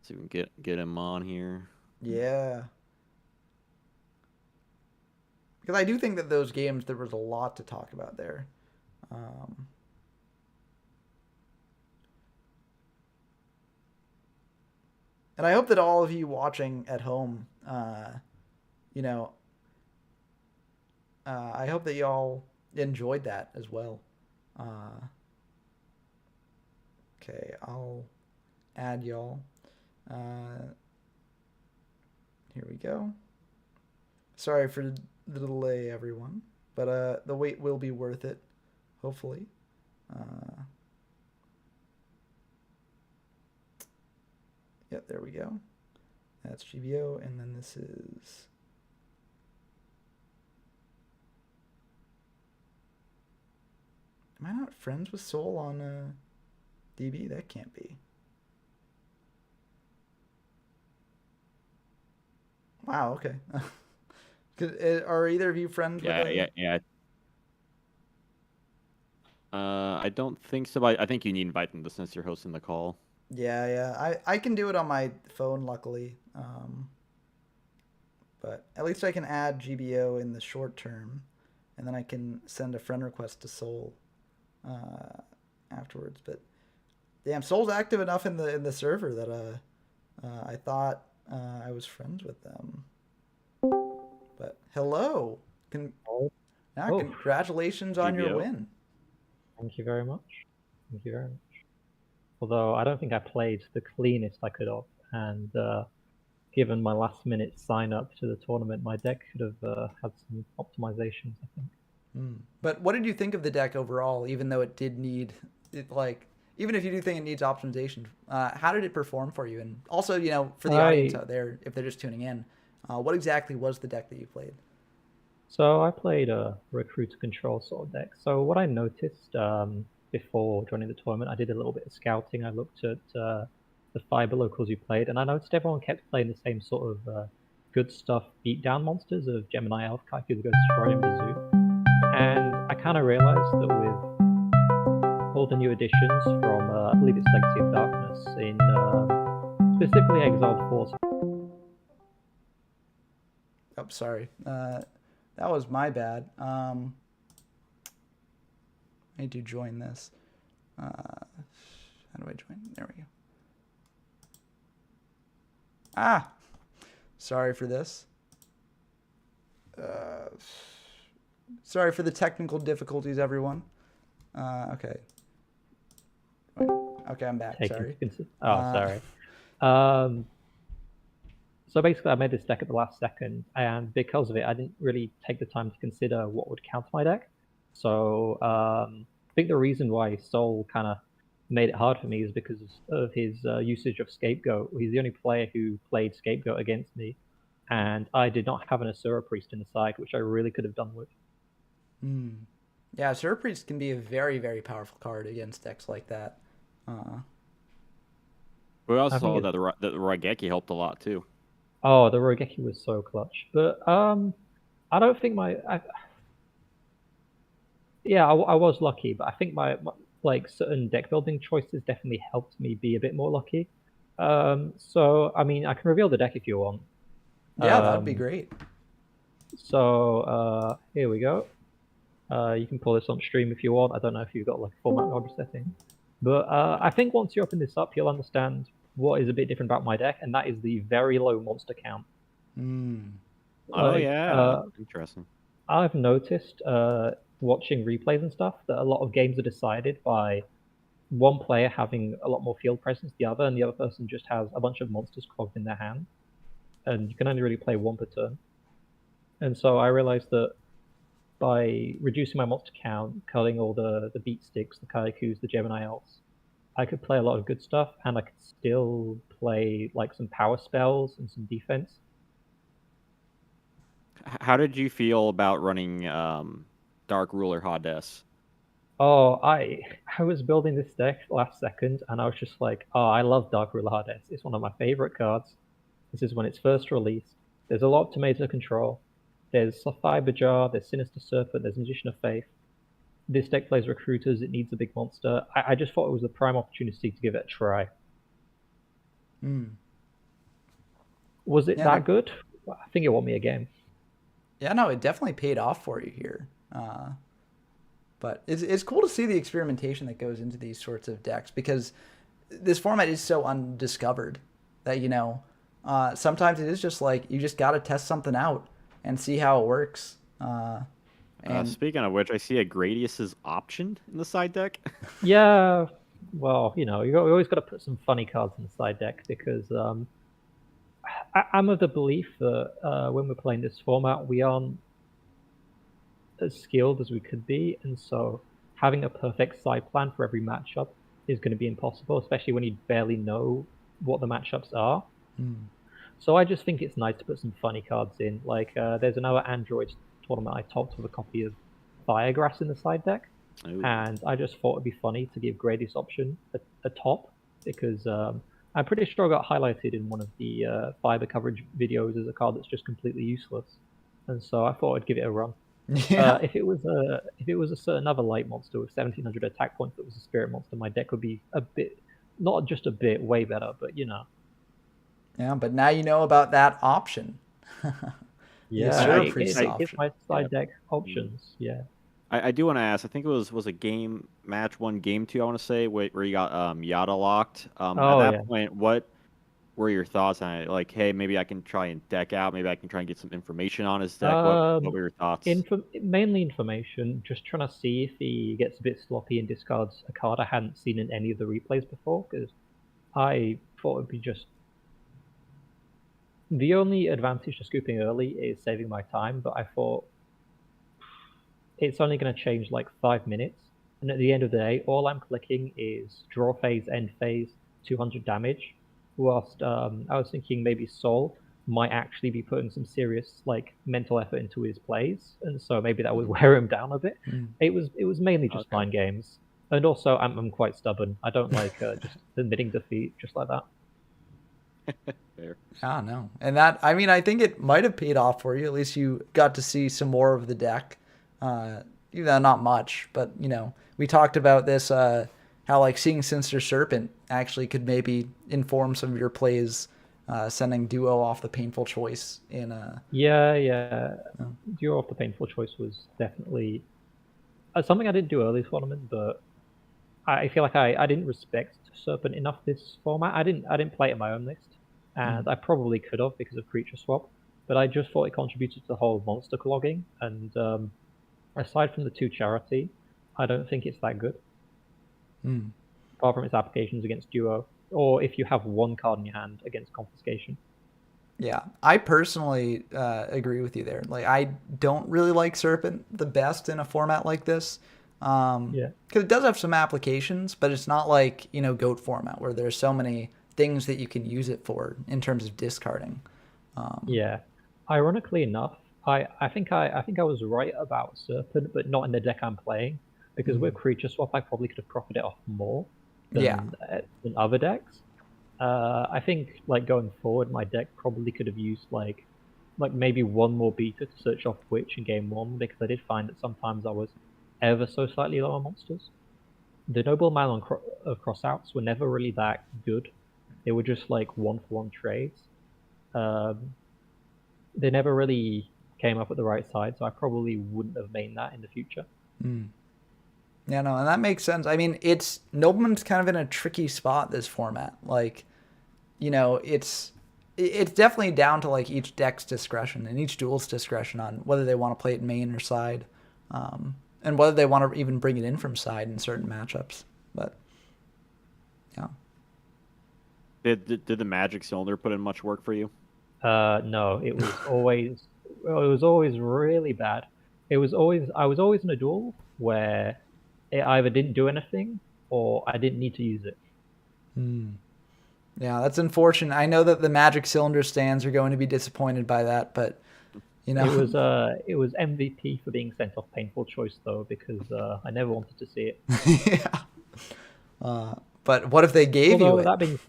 So we can get him on here. Yeah, because I do think that those games there was a lot to talk about there. Um, and I hope that all of you watching at home, you know, I hope that y'all enjoyed that as well. Uh, okay, I'll add y'all. Uh, here we go. Sorry for the delay, everyone, but the wait will be worth it, hopefully. Uh, yeah, there we go. That's GBO, and then this is Am I not friends with Soul on DB? That can't be. Wow. Okay. Are either of you friends with Yeah, a? yeah. I don't think so. But I think you need to invite them since you're hosting the call. Yeah, yeah. I can do it on my phone, luckily. But at least I can add GBO in the short term, and then I can send a friend request to Soul uh, afterwards. But damn, Soul's active enough in the server that I thought I was friends with them. But hello, Oh, yeah, oh, congratulations on your GBO. win. thank you very much. Thank you very much. Although I don't think I played the cleanest I could have, and given my last minute sign up to the tournament, my deck could have had some optimizations, I think. But what did you think of the deck overall? Even though it did need even if you do think it needs optimization, how did it perform for you? And also, for the audience I out there, if they're just tuning in, what exactly was the deck that you played? So I played a recruiter control sort of deck. So what I noticed before joining the tournament, I did a little bit of scouting. I looked at the fiber locals who played, and I noticed everyone kept playing the same sort of good stuff beatdown monsters of Gemini Elf, Kaiku, the Ghost Destroyer, and Bazoo. And I kind of realized that with all the new additions from, I believe it's Legacy of Darkness, in specifically Exiled Force. Oh, sorry. That was my bad. I need to join this. How do I join? There we go. Ah! Sorry for this. Sorry for the technical difficulties, everyone. Okay. Wait. Okay, I'm back. Sorry. Sorry. So basically, I made this deck at the last second, and because of it, I didn't really take the time to consider what would counter my deck. So I think the reason why Soul kind of made it hard for me is because of his usage of Scapegoat. He's the only player who played Scapegoat against me, and I did not have an Asura Priest in the side, which I really could have done with. Yeah, Asura Priest can be a very, very powerful card against decks like that. We also I think saw that the Raigeki helped a lot too. Oh, the Rogeki was so clutch. But I don't think yeah, I was lucky, but I think my like certain deck building choices definitely helped me be a bit more lucky. So I mean, I can reveal the deck if you want. Yeah, that'd be great. So here we go. You can pull this on stream if you want. I don't know if you've got like a format order setting, but I think once you open this up, you'll understand what is a bit different about my deck, and that is the very low monster count. Oh yeah, interesting. I've noticed watching replays and stuff that a lot of games are decided by one player having a lot more field presence than the other, and the other person just has a bunch of monsters clogged in their hand, and you can only really play one per turn. And so I realized that by reducing my monster count, cutting all the beat sticks, the Kaikus, the Gemini Elves, I could play a lot of good stuff, and I could still play like some power spells and some defense. How did you feel about running Dark Ruler Hades? Oh, I was building this deck last second, and I was just like, oh, I love Dark Ruler Hades. It's one of my favorite cards. This is when it's first released. There's a lot of tomato control. There's Fiber Jar, there's Sinister Serpent, there's Magician of Faith. This deck plays Recruiters, it needs a big monster. I just thought it was the prime opportunity to give it a try. Was it that good? I think it won me a game. Yeah, no, it definitely paid off for you here. But it's cool to see the experimentation that goes into these sorts of decks, because this format is so undiscovered that, sometimes it is just like you just got to test something out and see how it works. And speaking of which, I see a Gradius's option in the side deck. Yeah, well, you always got to put some funny cards in the side deck, because I'm of the belief that when we're playing this format, we aren't as skilled as we could be, and so having a perfect side plan for every matchup is going to be impossible, especially when you barely know what the matchups are. So I just think it's nice to put some funny cards in. Like there's another Android tournament I topped with a copy of Firegrass in the side deck, Ooh. and I just thought it'd be funny to give Grady's option a top because I'm pretty sure it got highlighted in one of the fiber coverage videos as a card that's just completely useless, and so I thought I'd give it a run. Yeah. If it was a certain other light monster with 1700 attack points that was a spirit monster, my deck would be a bit, not just a bit, way better, but you know. Yeah, but now you know about that option. The Yeah, I, Surprise it gives option. my yeah. side deck options. Yeah. I do want to ask. I think it was a game match one, game two. I want to say where you got Yata locked. At Oh that yeah. point, what were your thoughts on it? Like, hey, maybe I can try and deck out. Maybe I can try and get some information on his deck. What were your thoughts? Mainly information, just trying to see if he gets a bit sloppy and discards a card I hadn't seen in any of the replays before, because I thought it'd be just... The only advantage to scooping early is saving my time, but I thought it's only going to change like 5 minutes, and at the end of the day, all I'm clicking is draw phase, end phase, 200 damage, whilst I was thinking maybe Sol might actually be putting some serious like mental effort into his plays, and so maybe that would wear him down a bit. Mm. It was mainly just Okay. mind games, and also I'm quite stubborn. I don't like just admitting defeat just like that. Fair. Yeah, no. And that, I mean, I think it might have paid off for you. At least you got to see some more of the deck. Even though not much, but, you know, we talked about this, how, like, seeing Sinister Serpent actually could maybe inform some of your plays, sending Duo off the painful choice in, Yeah. Oh. Duo of the painful choice was definitely something I didn't do early tournament, but I feel like I didn't respect Serpent enough this format. I didn't play it in my own list, and I probably could have because of creature swap. But I just thought it contributed to the whole monster clogging, and aside from the 2 charity, I don't think it's that good. Mm. Apart from its applications against duo, or if you have 1 card in your hand against confiscation. Yeah, I personally agree with you there. Like, I don't really like Serpent the best in a format like this. Yeah. Because it does have some applications, but it's not like, you know, GOAT format where there's so many things that you can use it for in terms of discarding. Yeah. Ironically enough, I think I was right about Serpent, but not in the deck I'm playing, because with creature swap I probably could have profited off more Yeah. than other decks. I think like going forward, my deck probably could have used like maybe 1 more beta to search off Witch in game 1, because I did find that sometimes I was ever so slightly low on monsters. The Nobleman on crossouts were never really that good. They were just like 1-for-1 trades. They never really came up at the right side, so I probably wouldn't have made that in the future. Yeah, no, and that makes sense. I mean, it's Nobleman's kind of in a tricky spot this format. Like, you know, it's definitely down to like each deck's discretion and each duel's discretion on whether they want to play it main or side, and whether they want to even bring it in from side in certain matchups. But yeah, Did the Magic Cylinder put in much work for you? No, it was always really bad. I was always in a duel where it either didn't do anything or I didn't need to use it. yeah, that's unfortunate. I know that the Magic Cylinder stands are going to be disappointed by that, but you know, It was MVP for being sent off painful choice though, because I never wanted to see it. yeah. But what if they gave Although you it?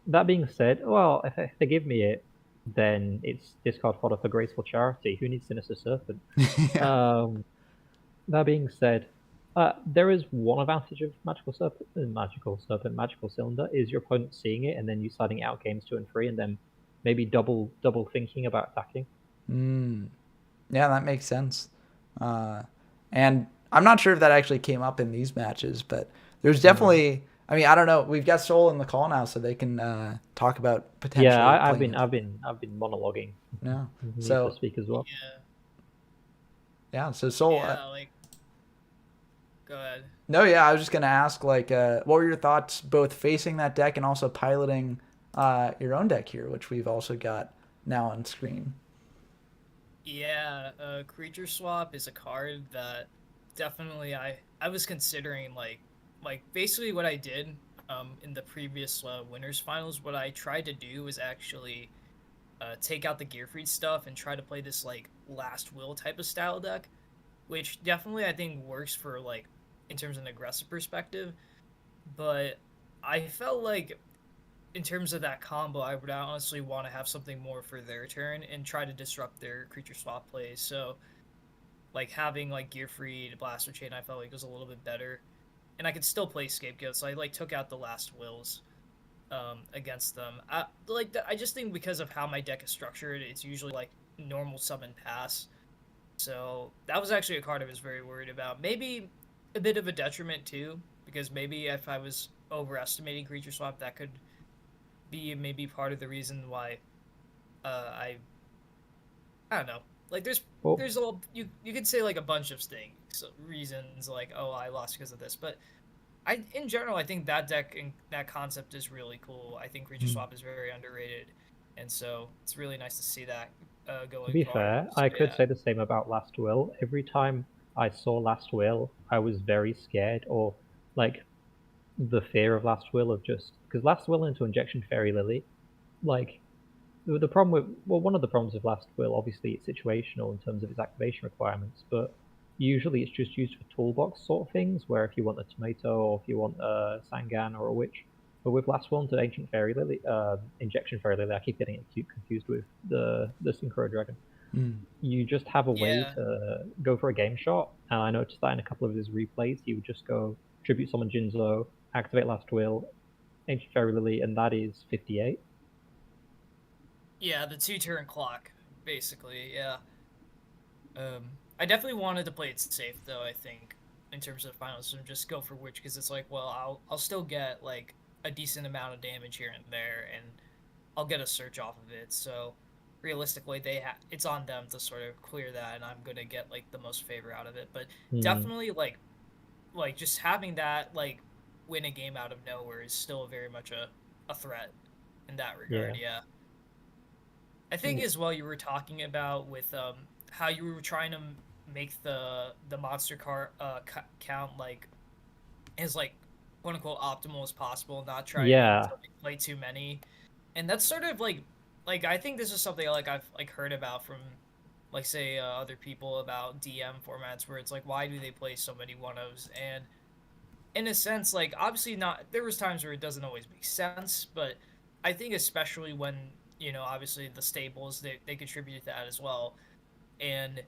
that being said, well, if they give me it, then it's discard fodder for graceful charity. Who needs Sinister Serpent? Yeah. That being said, there is one advantage of Magical Cylinder is your opponent seeing it and then you siding out games 2 and 3, and then maybe double thinking about attacking. Yeah, that makes sense. And I'm not sure if that actually came up in these matches, but there's definitely. I mean, I don't know. We've got Soul in the call now, so they can talk about potentially. Yeah, I've playing been monologuing. Yeah. Need So to speak as well. yeah. So Soul. Yeah, like, go ahead. No, yeah. I was just gonna ask, like, what were your thoughts both facing that deck and also piloting your own deck here, which we've also got now on screen. Yeah, creature swap is a card that definitely I was considering like basically what I did in the previous winners finals. What I tried to do was actually take out the Gearfried stuff and try to play this like last will type of style deck, which definitely I think works for like in terms of an aggressive perspective. But I felt like in terms of that combo, I would honestly want to have something more for their turn and try to disrupt their creature swap plays. So like having like Gear Free Blaster Chain, I felt like was a little bit better, and I could still play Scapegoat. So I like took out the last wills against them. I just think because of how my deck is structured, it's usually like normal summon pass. So that was actually a card I was very worried about. Maybe a bit of a detriment too, because maybe if I was overestimating creature swap, that could be maybe part of the reason why I don't know. Like Well, there's all you could say like a bunch of things reasons like oh I lost because of this, but I in general I think that deck and that concept is really cool. I think creature Mm. swap is very underrated, and so it's really nice to see that to going be far. fair, So I could yeah, say the same about Last Will. Every time I saw Last Will, I was very scared, or like the fear of Last Will of just because Last Will into Injection Fairy Lily, like the problem with one of the problems with Last Will, obviously it's situational in terms of its activation requirements, but usually it's just used for toolbox sort of things, where if you want a tomato or if you want a Sangan or a witch. But with Last Will into Ancient Fairy Lily, Injection Fairy Lily, I keep getting it confused with the Synchro Dragon. Mm. You just have a way yeah, to go for a game shot, and I noticed that in a couple of his replays, he would just go Tribute Summon Jinzo, activate Last Will, Ancient Fairy Lily, and that is 58. yeah, the 2 turn clock basically. Yeah, I definitely wanted to play it safe though. I think in terms of finals, and just go for witch because it's like well I'll still get like a decent amount of damage here and there, and I'll get a search off of it. So realistically, it's on them to sort of clear that, and I'm gonna get like the most favor out of it. But Hmm. definitely like just having that like win a game out of nowhere is still very much a threat in that regard. Yeah. Yeah, I think as well you were talking about with how you were trying to make the monster card count like as like quote unquote optimal as possible, not trying Yeah. to play too many, and that's sort of like I think this is something like I've like heard about from like say other people about DM formats where it's like why do they play so many one-ofs, and in a sense like obviously not there was times where it doesn't always make sense, but I think especially when obviously the stables they contribute to that as well, and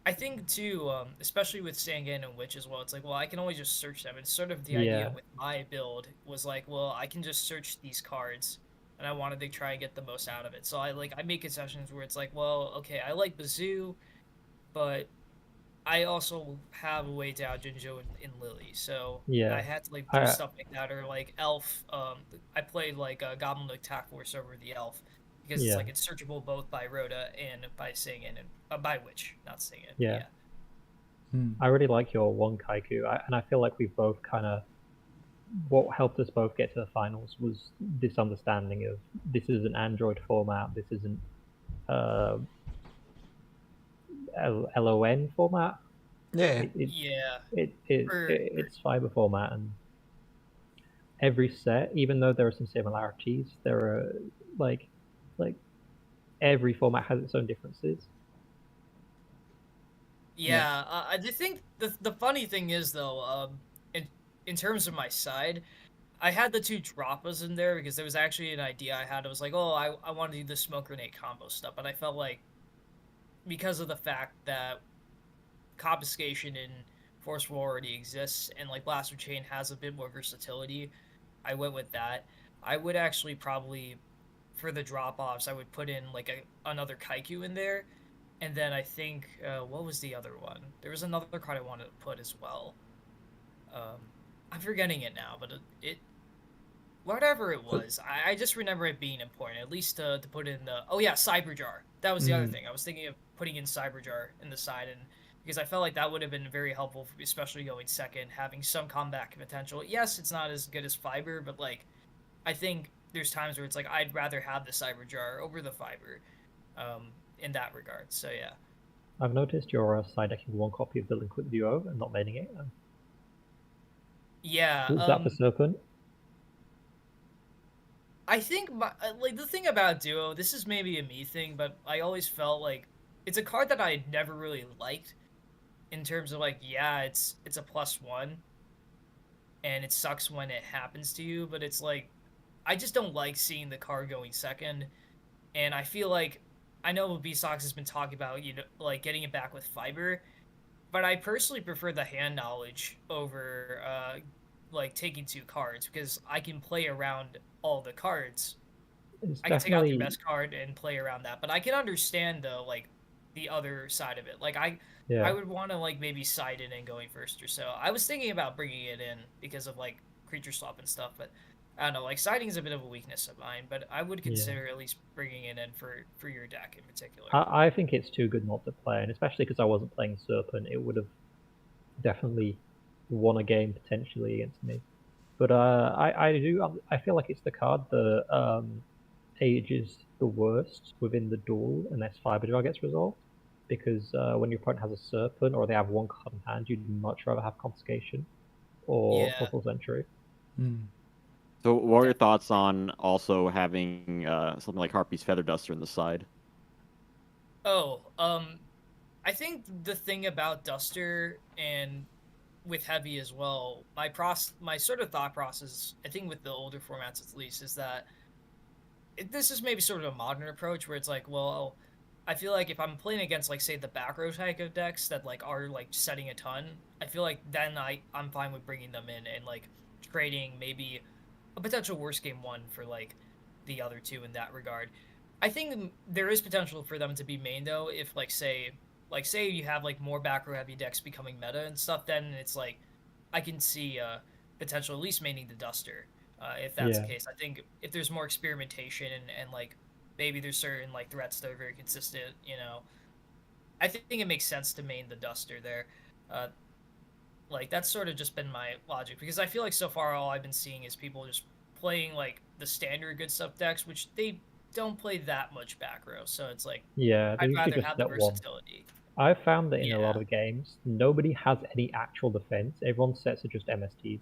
I think too, especially with Sangan and Witch as well, it's like, well, I can always just search them. It's sort of the idea Yeah. with my build was like, well, I can just search these cards, and I wanted to try and get the most out of it. So I make concessions where it's like, well, okay, I like Bazoo, but I also have a way to out Jinjo in Lily, so I Yeah. had to like do I stuff like that, or like Elf. I played like Goblin Attack Force over the Elf because it's yeah. like it's searchable both by Rhoda and by Sangan and by Witch, not Sangan. But Yeah. yeah. Mm. I really like your one Kaiku, and I feel like we've both kind of what helped us both get to the finals was this understanding of this is an Android format, this isn't uh, LON format. Yeah. Yeah, or It's fiber format, and every set, even though there are some similarities, there are like like every format has its own differences. Yeah. yeah. I do think the funny thing is though, in terms of my side, I had the two Droppas in there because there was actually an idea I had. I was like, oh, I want to do the smoke grenade combo stuff, but I felt like because of the fact that confiscation in Forceful already exists and like Blaster Chain has a bit more versatility, I went with that. I would actually probably for the drop offs I would put in like another Kaiku in there, and then I think what was the other one? There was another card I wanted to put as well. Um, I'm forgetting it now, but it whatever it But, was, I just remember it being important, at least to put in the. Oh yeah, Cyberjar. That was the other mm. thing. I was thinking of putting in Cyberjar in the side, and because I felt like that would have been very helpful, especially going second, having some comeback potential. Yes, it's not as good as Fiber, but like I think there's times where it's like I'd rather have the Cyberjar over the Fiber, in that regard. So yeah, I've noticed you're side decking one copy of the Liquid Duo and not maining it. yeah. Was that for Serpent? I think like the thing about Duo, this is maybe a me thing, but I always felt like it's a card that I never really liked. in terms of like, yeah, it's a +1, and it sucks when it happens to you, but it's like I just don't like seeing the card going second, and I feel like I know B Sox has been talking about like getting it back with fiber, but I personally prefer the hand knowledge over like taking 2 cards because I can play around all the cards. It's I can take out their definitely best card and play around that, but I can understand though like the other side of it. Like I yeah. would want to like maybe side it in going first or so. I was thinking about bringing it in because of like creature swap and stuff, but I don't know. Like siding is a bit of a weakness of mine, but I would Yeah. consider at least bringing it in for your deck in particular. I think it's too good not to play, and especially because I wasn't playing Serpent, it would have definitely won a game potentially against me. But I feel like it's the card that ages the worst within the duel unless Fiber Jar gets resolved. Because when your opponent has a Serpent or they have 1 card in hand, you'd much rather have Confiscation or Yeah. Portal Century. So, what are your thoughts on also having something like Harpy's Feather Duster in the side? Oh, I think the thing about Duster and with Heavy as well, my sort of thought process, I think with the older formats at least, is that this is maybe sort of a modern approach where it's like, well, I feel like if I'm playing against like say the back row type of decks that like are like setting a ton, I feel like then I'm fine with bringing them in and like trading maybe a potential worst game 1 for like the other 2 in that regard. I think there is potential for them to be main though if like say you have like more back row heavy decks becoming meta and stuff, then it's like I can see potential at least maining the Duster if that's Yeah. the case. I think if there's more experimentation and like maybe there's certain like threats that are very consistent, I think it makes sense to main the Duster there. Uh, like that's sort of just been my logic because I feel like so far all I've been seeing is people just playing like the standard good stuff decks, which they don't play that much back row. So it's like Yeah, they I'd usually rather just have the set 1. versatility. I've found that in a lot Yeah. of games, nobody has any actual defense. Everyone's sets are just MSTs.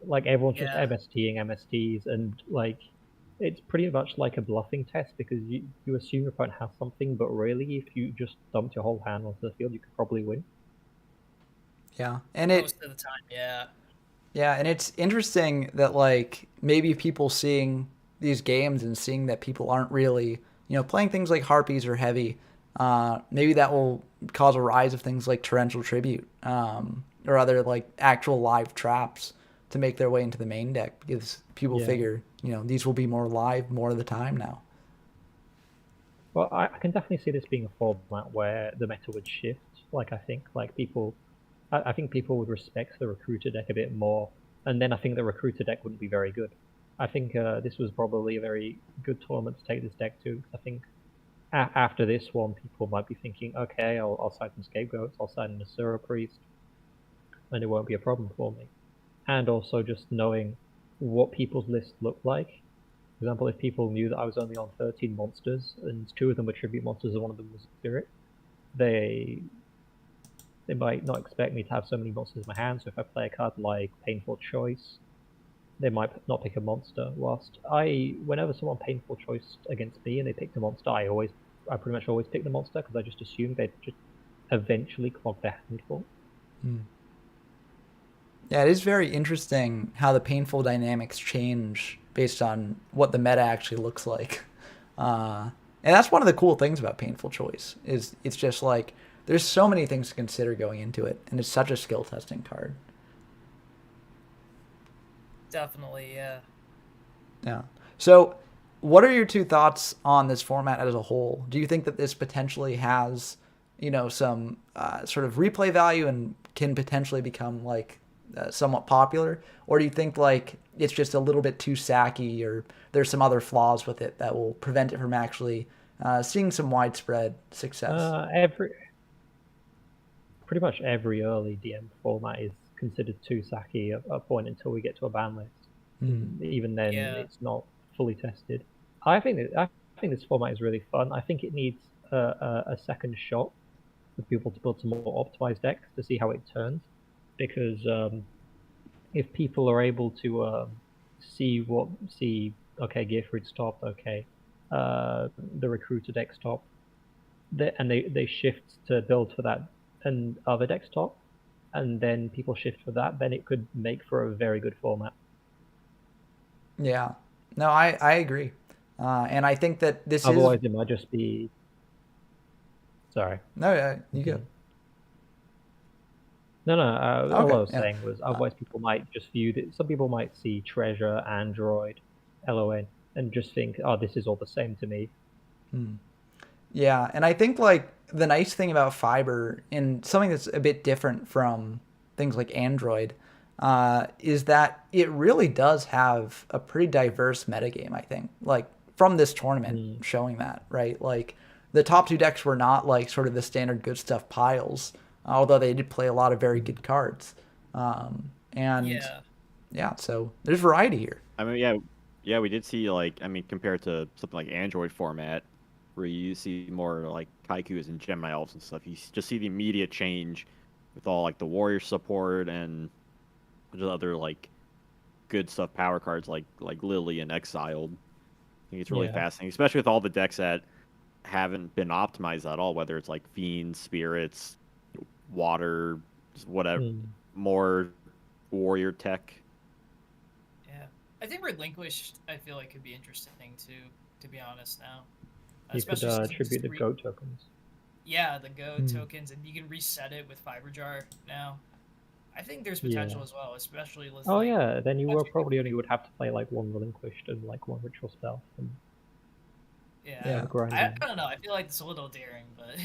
Like everyone's just Yeah. MSTs, and like it's pretty much like a bluffing test because you assume your opponent has something, but really, if you just dumped your whole hand onto the field, you could probably win. Yeah, and Most of the time, yeah. and it's interesting that like maybe people seeing these games and seeing that people aren't really playing things like harpies or heavy. Maybe that will cause a rise of things like torrential tribute or other like actual live traps to make their way into the main deck because people Yeah. figure these will be more live more of the time now. Well, I can definitely see this being a format where the meta would shift. Like I think I think people would respect the recruiter deck a bit more, and then I think the recruiter deck wouldn't be very good. I think this was probably a very good tournament to take this deck to. I think after this one, people might be thinking, okay, I'll side some scapegoats, I'll side an Asura Priest, and it won't be a problem for me. And also just knowing what people's lists look like. For example, if people knew that I was only on 13 monsters, and 2 of them were tribute monsters and 1 of them was Spirit, they might not expect me to have so many monsters in my hand, so if I play a card like Painful Choice, they might not pick a monster. Whilst whenever someone Painful Choice against me and they picked a monster, I pretty much always pick the monster because I just assumed they'd just eventually clog their hand full. Yeah, it is very interesting how the painful dynamics change based on what the meta actually looks like. And that's one of the cool things about painful choice is it's just like there's so many things to consider going into it, and it's such a skill testing card. Definitely, yeah. Yeah. So, what are your 2 thoughts on this format as a whole? Do you think that this potentially has, some sort of replay value and can potentially become like somewhat popular, or do you think like it's just a little bit too sacky, or there's some other flaws with it that will prevent it from actually seeing some widespread success? Pretty much every early DM format is considered too sacky at a point until we get to a ban list. Even then, Yeah. it's not fully tested. I think this format is really fun. I think it needs a second shot for people to build some more optimized decks to see how it turns. Because if people are able to see okay, Gearfruit's top, okay, the recruiter deck's top, and they shift to build for that and other decks top, and then people shift for that, then it could make for a very good format. Yeah. No, I agree. And I think that this Otherwise, is it might just be. Sorry. no. You go. No. All I Okay. was Yeah. saying was otherwise people might just view it. Some people might see Treasure, Android, LON, and just think, oh, this is all the same to me. Yeah, and I think like the nice thing about Fiber and something that's a bit different from things like Android is that it really does have a pretty diverse metagame. I think like from this tournament showing that right, like the top two decks were not like sort of the standard good stuff piles, although they did play a lot of very good cards. And Yeah. yeah, so there's variety here. I mean, yeah, we did see like, I mean, compared to something like Android format, where you see more like Kaikus and Gemini Elves and stuff, just see the immediate change with all like the warrior support and just other like good stuff power cards like Lily and Exiled. I think it's really fascinating, especially with all the decks that haven't been optimized at all, whether it's like Fiends, Spirits, Water, just whatever, more warrior tech. Yeah. I think Relinquished, I feel like could be interesting too, to be honest now. You could Especially since attribute the it's Go tokens. Yeah, the Go tokens, and you can reset it with Fiber Jar now. I think there's potential as well, especially with Oh like, yeah, then you once will you- probably only would have to play like one Relinquished and like one Ritual Spell. And Yeah. grinding. I don't know. I feel like it's a little daring, but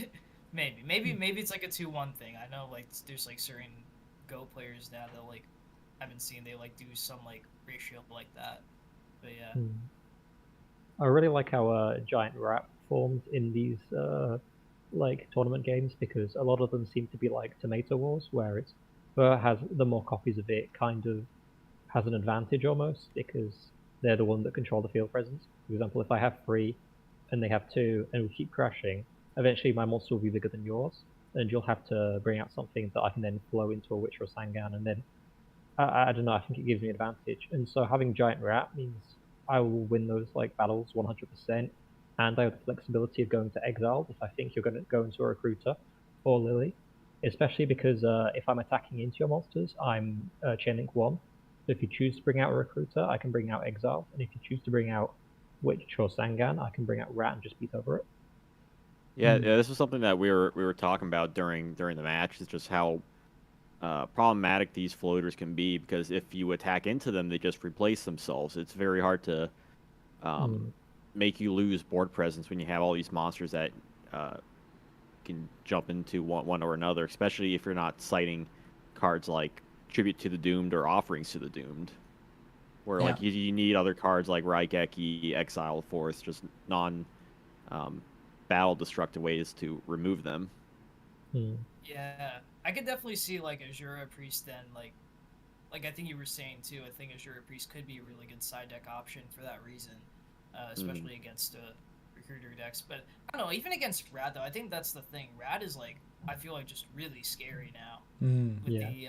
maybe it's like a 2-1 thing. I know like there's like certain Go players now that like I've been seeing they like do some like ratio like that. But yeah. I really like how Giant Rat formed in these like tournament games because a lot of them seem to be like Tomato Wars, where it's whoever has the more copies of it kind of has an advantage almost because they're the one that control the field presence. For example, if I have 3 and they have 2 and we keep crashing, eventually my monster will be bigger than yours, and you'll have to bring out something that I can then flow into a Witch or Sangan, and then I don't know, I think it gives me an advantage. And so having Giant Rat means I will win those like battles 100%, and I have the flexibility of going to Exile if I think you're going to go into a Recruiter or Lily, especially because if I'm attacking into your monsters, I'm Chainlink 1. So if you choose to bring out a Recruiter, I can bring out Exile, and if you choose to bring out Witch or Sangan, I can bring out Rat and just beat over it. Yeah, this was something that we were talking about during the match. It's just how problematic these floaters can be because if you attack into them, they just replace themselves. It's very hard to make you lose board presence when you have all these monsters that can jump into one or another, especially if you're not citing cards like Tribute to the Doomed or Offerings to the Doomed, where like you need other cards like Raigeki, Exile Force, just non battle destructive ways to remove them. Yeah, I could definitely see like Azura Priest then like I think you were saying too. I think Azura Priest could be a really good side deck option for that reason, especially against recruiter decks. But I don't know, even against Rad though, I think that's the thing. Rad is like I feel like just really scary now with the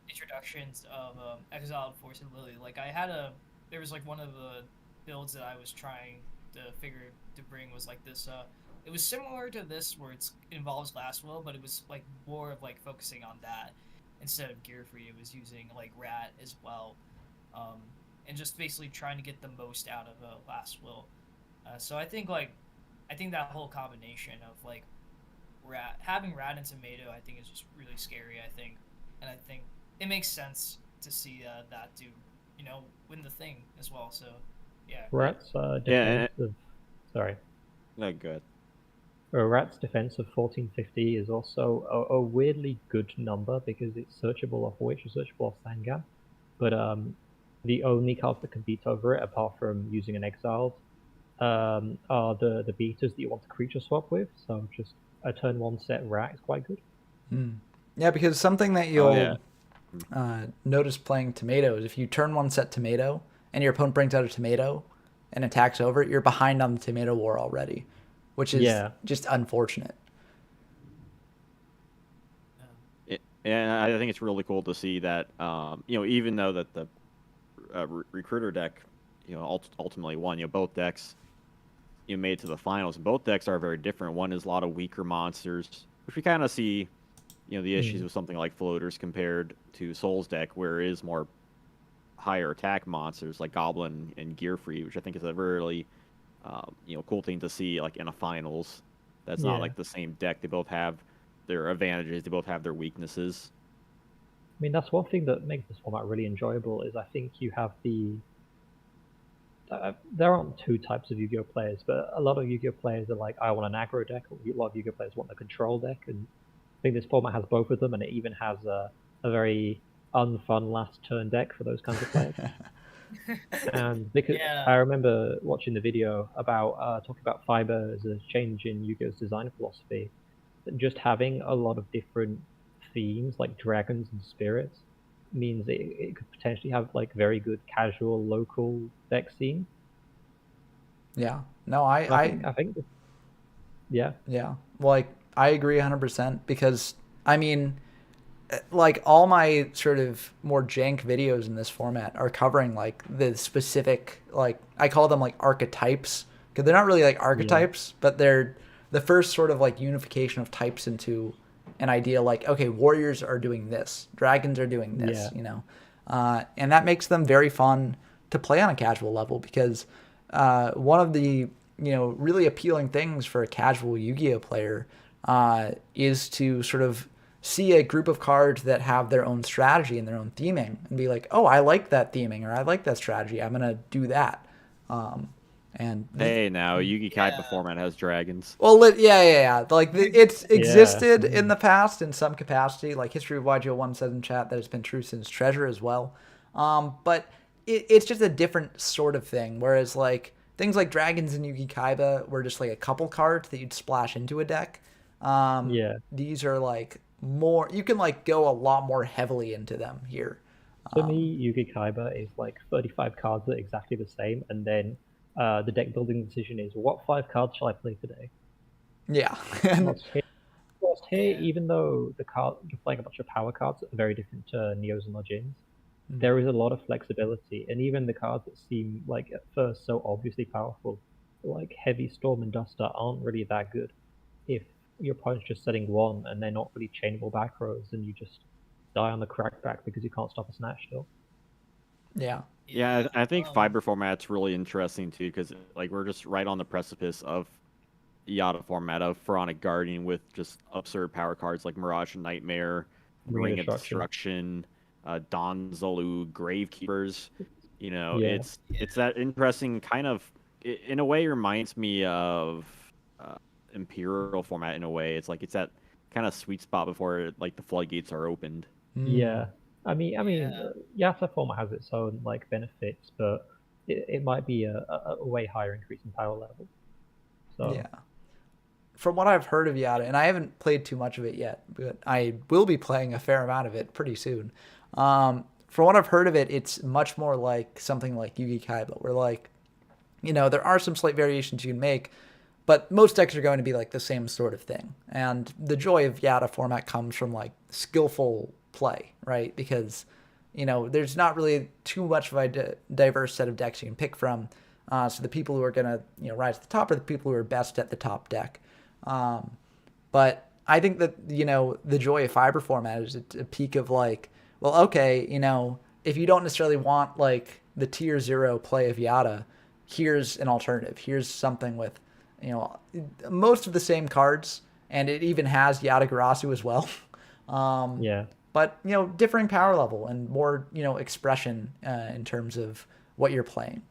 introductions of Exiled Force and Lily. Like there was like one of the builds that I was trying to figure to bring was like this. It was similar to this where it involves Glass Will, but it was like more of like focusing on that instead of Gear Free. It was using like Rat as well, and just basically trying to get the most out of Glass Will. So I think that whole combination of like having Rat and Tomato, I think is just really scary. I think, and I think it makes sense to see that do win the thing as well. So yeah, Rat's defensive. Sorry. No, good. Rat's defense of 1450 is also a weirdly good number because it's searchable off Witch or searchable off Sangan. But the only cards that can beat over it, apart from using an Exiled, are the beaters that you want to creature swap with. So just a turn 1 set Rat is quite good. Yeah, because something that you'll notice playing Tomato is if you turn 1 set Tomato and your opponent brings out a Tomato and attacks over it, you're behind on the Tomato War already, which is just unfortunate. And I think it's really cool to see that, even though that the recruiter deck, ultimately won, both decks, made it to the finals. Both decks are very different. One is a lot of weaker monsters, which we kind of see, the issues with something like floaters compared to Soul's deck, where it is more higher attack monsters like Goblin and Gear Free, which I think is a really cool thing to see like in a finals. That's not Yeah. like the same deck. They both have their advantages. They both have their weaknesses. I mean, that's one thing that makes this format really enjoyable. Is I think you have there aren't two types of Yu-Gi-Oh players, but a lot of Yu-Gi-Oh players are like, I want an aggro deck, or a lot of Yu-Gi-Oh players want a control deck, and I think this format has both of them, and it even has a very unfun last turn deck for those kinds of players. And because Yeah. I remember watching the video about talking about fiber as a change in Yu-Gi-Oh's design philosophy, and just having a lot of different themes like dragons and spirits means it could potentially have like very good casual local deck scene. Yeah. No, I think yeah. yeah. Like I agree 100% because I mean like all my sort of more jank videos in this format are covering like the specific, like I call them like archetypes, because they're not really like archetypes, but they're the first sort of like unification of types into an idea like, okay, warriors are doing this, dragons are doing this, and that makes them very fun to play on a casual level because one of the really appealing things for a casual Yu-Gi-Oh player is to sort of see a group of cards that have their own strategy and their own theming and be like, oh, I like that theming or I like that strategy. I'm going to do that. And Hey, now Yugi Kaiba format has dragons. well, yeah. Like it's existed in the past in some capacity. Like History of YGO1 says in chat that it's been true since Treasure as well. But it's just a different sort of thing. Whereas like things like dragons and Yugi Kaiba were just like a couple cards that you'd splash into a deck. These are like more. You can like go a lot more heavily into them here. For me, Yugi Kaiba is like 35 cards that are exactly the same, and then the deck building decision is what 5 cards shall I play today? Yeah. Whilst here, even though you're playing a bunch of power cards that are very different to Neos and Logins, there is a lot of flexibility, and even the cards that seem like at first so obviously powerful, like Heavy Storm and Duster, aren't really that good if your opponent's just setting one and they're not really chainable back rows, and you just die on the crackback because you can't stop a snatch still. Yeah. Yeah, I think fiber format's really interesting too because like we're just right on the precipice of Yata format of Pharaonic Guardian with just absurd power cards like Mirage and Nightmare, Ring of Destruction, Don Zolu, Gravekeepers. It's that interesting kind of, in a way, reminds me of Imperial format in a way. It's like it's that kind of sweet spot before like the floodgates are opened. Yeah. I mean, Yata format has its own like benefits, but it might be a way higher increase in power level. So yeah. From what I've heard of Yata, and I haven't played too much of it yet, but I will be playing a fair amount of it pretty soon. From what I've heard of it, it's much more like something like Yugi Kaiba, where like, there are some slight variations you can make, but most decks are going to be like the same sort of thing. And the joy of Yata format comes from like skillful play, right? Because, there's not really too much of a diverse set of decks you can pick from. So the people who are going to, rise to the top are the people who are best at the top deck. But I think that, the joy of fiber format is a peak of like, well, okay, if you don't necessarily want like the tier 0 play of Yata, here's an alternative. Here's something with, most of the same cards, and it even has Yata Garasu as well. But, differing power level and more, expression in terms of what you're playing.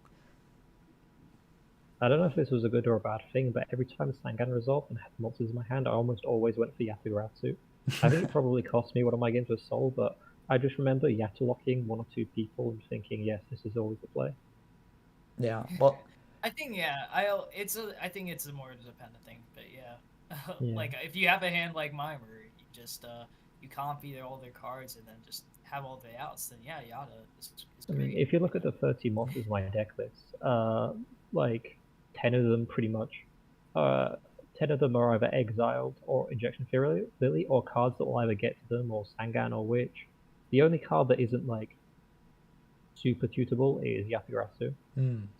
I don't know if this was a good or a bad thing, but every time Sangan resolved and had monsters in my hand, I almost always went for Yata Garasu. I think it probably cost me one of my games with Soul, but I just remember Yata locking 1 or 2 people and thinking, yes, this is always the play. Yeah, well, I think I think it's a more dependent thing, but like if you have a hand like mine where you just you copy all their cards and then just have all the outs, then Yata is great. I mean, if you look at the 30 monsters in my deck list, like 10 of them pretty much, 10 of them are either exiled or Injection Fury Lily, or cards that will either get to them, or Sangan or Witch. The only card that isn't like super tutable is Yata-Garasu.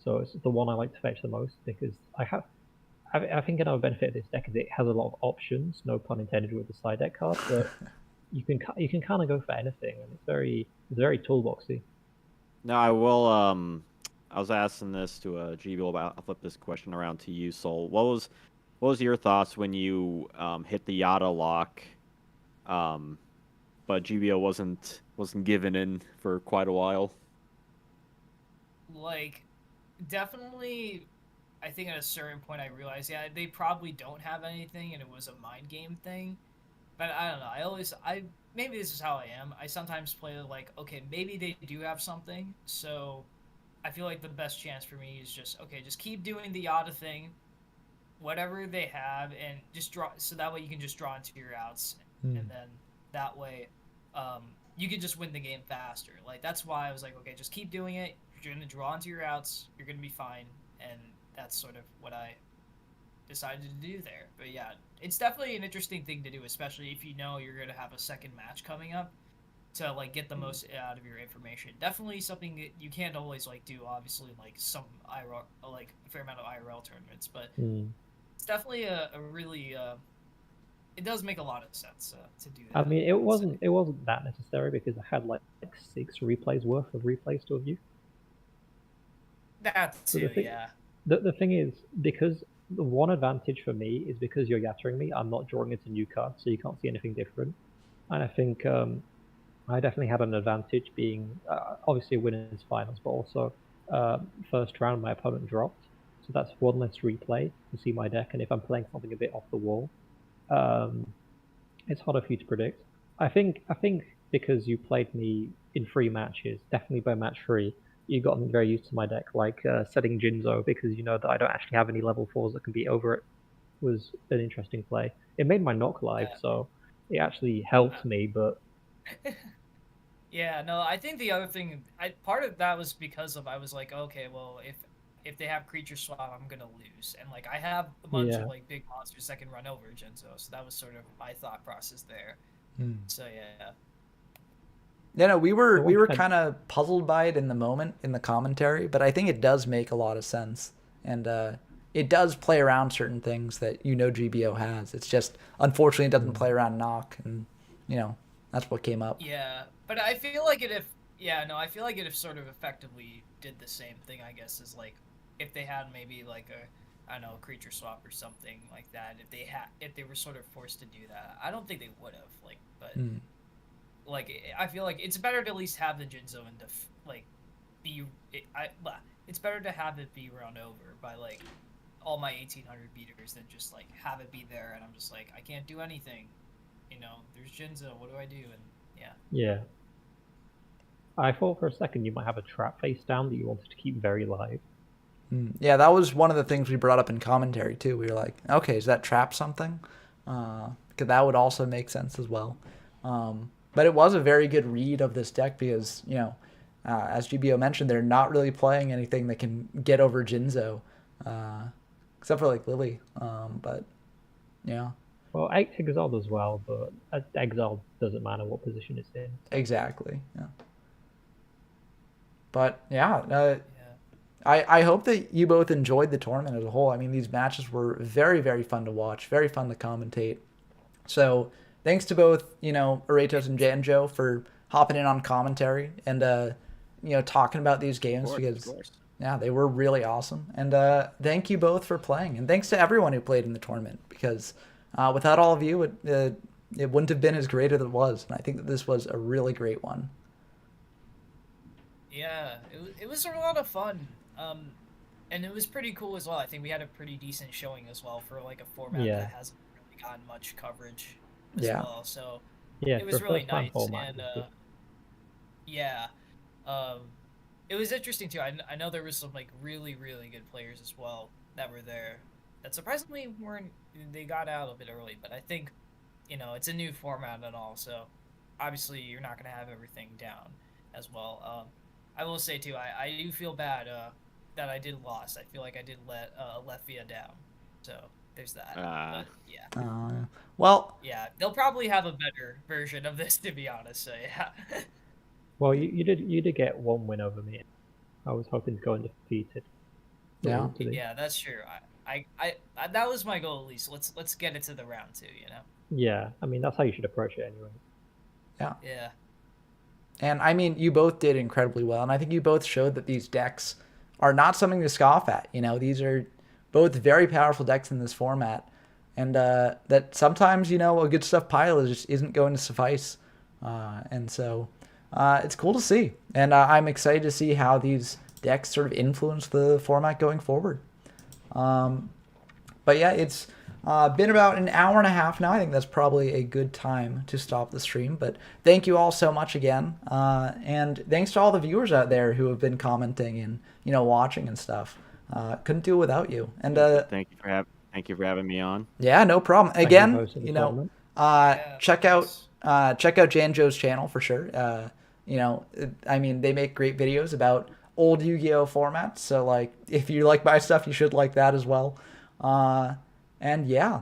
So it's the one I like to fetch the most because I think another benefit of this deck is it has a lot of options, no pun intended with the side deck card, but you can kind of go for anything, and it's very toolboxy. Now I will. I was asking this to GBO, but I'll flip this question around to you, Soul. What was your thoughts when you hit the Yata lock, but GBO wasn't given in for quite a while? Like, definitely, I think at a certain point I realized, yeah, they probably don't have anything, and it was a mind game thing. But I don't know. Maybe this is how I am. I sometimes play like, okay, maybe they do have something. So I feel like the best chance for me is just, okay, just keep doing the Yada thing, whatever they have, and just draw. So that way you can just draw into your outs, and then that way, you can just win the game faster. Like that's why I was like, okay, just keep doing it. You're gonna draw into your outs. You're gonna be fine, and that's sort of what I decided to do there. But yeah, it's definitely an interesting thing to do, especially if you know you're gonna have a second match coming up, to like get the most out of your information. Definitely something that you can't always like do, obviously, like some IRL, like a fair amount of IRL tournaments, but it's definitely a really it does make a lot of sense to do that. I mean, it wasn't that necessary because I had like 6 replays worth of replays to view. That So too, yeah. The thing is, because the one advantage for me is because you're yattering me, I'm not drawing into new cards, so you can't see anything different. And I think I definitely had an advantage being obviously winners finals, but also first round my opponent dropped, so that's one less replay to see my deck. And if I'm playing something a bit off the wall, it's harder for you to predict. I think because you played me in 3 matches, definitely by match 3, you got very used to my deck, like setting Jinzo because you know that I don't actually have any level 4s that can beat over it was an interesting play. It made my knock live, so it actually helped me, but yeah, no, I think the other thing, part of that was because of I was like, okay, well, if they have creature swap, I'm gonna lose, and like I have a bunch of like big monsters that can run over Jinzo, so that was sort of my thought process there. So yeah. Yeah, no, we were kind of puzzled by it in the moment in the commentary, but I think it does make a lot of sense, and it does play around certain things that GBO has. It's just unfortunately it doesn't play around knock, and that's what came up. Yeah, but I feel like I feel like it if sort of effectively did the same thing, I guess, as like if they had maybe like I don't know, a creature swap or something like that. If they were sort of forced to do that, I don't think they would have. Like, but like I feel like it's better to at least have the Jinzo and like be it's better to have it be run over by like all my 1800 beaters than just like have it be there and I'm just like I can't do anything. There's Jinzo. What do I do? And yeah. Yeah. I thought for a second you might have a trap face down that you wanted to keep very live. Yeah, that was one of the things we brought up in commentary too. We were like, okay, is that trap something? Because that would also make sense as well. But it was a very good read of this deck because, as GBO mentioned, they're not really playing anything that can get over Jinzo, except for like Lily. But yeah. Well, Exiled as well, but Exiled doesn't matter what position it's in. Exactly. Yeah. But yeah, I hope that you both enjoyed the tournament as a whole. I mean, these matches were very, very fun to watch, very fun to commentate. So thanks to both, Aretos and Janjo for hopping in on commentary and, talking about these games because, yeah, they were really awesome. And thank you both for playing. And thanks to everyone who played in the tournament because without all of you, it wouldn't have been as great as it was. And I think that this was a really great one. Yeah, it was a lot of fun. And it was pretty cool as well. I think we had a pretty decent showing as well for like a format that hasn't really gotten much coverage as well. So it was really nice. And it was interesting too. I know there was some like really, really good players as well that were there that surprisingly they got out a bit early, but I think, it's a new format and all, so obviously you're not going to have everything down as well. I will say too, I do feel bad that I did lost. I feel like I did let Lefia down. So there's that. But, yeah. Well. Yeah, they'll probably have a better version of this, to be honest. So yeah. Well, you did get one win over me. I was hoping to go undefeated. Yeah. Yeah, that's true. I that was my goal at least. Let's get it to the round 2. Yeah, I mean that's how you should approach it anyway. Yeah. Yeah. And I mean, you both did incredibly well, and I think you both showed that these decks are not something to scoff at. You know, these are both very powerful decks in this format, and that sometimes, you know, a good stuff pile just isn't going to suffice, and so it's cool to see, and I'm excited to see how these decks sort of influence the format going forward. But yeah, it's been about an hour and a half now. I think that's probably a good time to stop the stream. But thank you all so much again, and thanks to all the viewers out there who have been commenting and, you know, watching and stuff. Couldn't do it without you. And Thank you for having me on. yeah, no problem. Thank you for Again, hosting the you know, tournament. Yeah, check thanks. out Janjo's channel for sure. You know, I mean, they make great videos about old Yu-Gi-Oh formats. So like, if you like my stuff, you should like that as well. And yeah,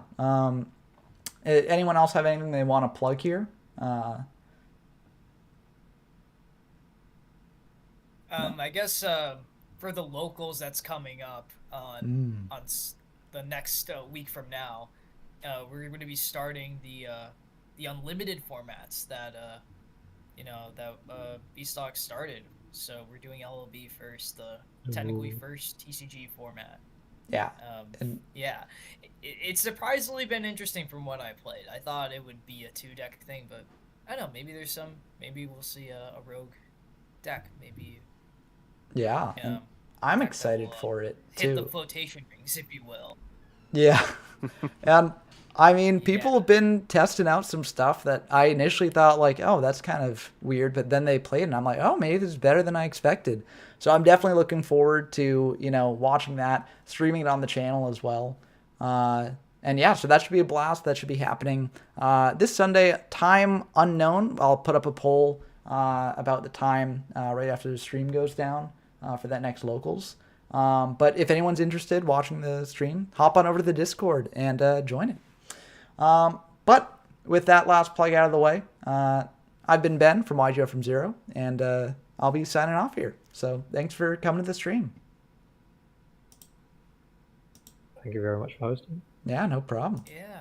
anyone else have anything they want to plug here? I guess for the locals that's coming up on the next week from now, we're going to be starting the unlimited formats that Beastock started. So we're doing LLB first, the technically first TCG format. Yeah. And Yeah, it's surprisingly been interesting from what I played. I thought it would be a 2-deck thing, but I don't know. Maybe we'll see a rogue deck. Maybe. yeah, and I'm deck that excited will, for it hit the too. flotation rings, if you will. Yeah. And I mean, people Yeah. have been testing out some stuff that I initially thought like, oh, that's kind of weird, but then they played it and I'm like, oh, maybe this is better than I expected. So I'm definitely looking forward to, you know, watching that, streaming it on the channel as well. And yeah, so that should be a blast. That should be happening this Sunday, time unknown. I'll put up a poll about the time right after the stream goes down for that next locals. But if anyone's interested watching the stream, hop on over to the Discord and join it. But with that last plug out of the way, I've been Ben from YGO from Zero, and I'll be signing off here. So thanks for coming to the stream. Thank you very much for hosting. Yeah, no problem. Yeah.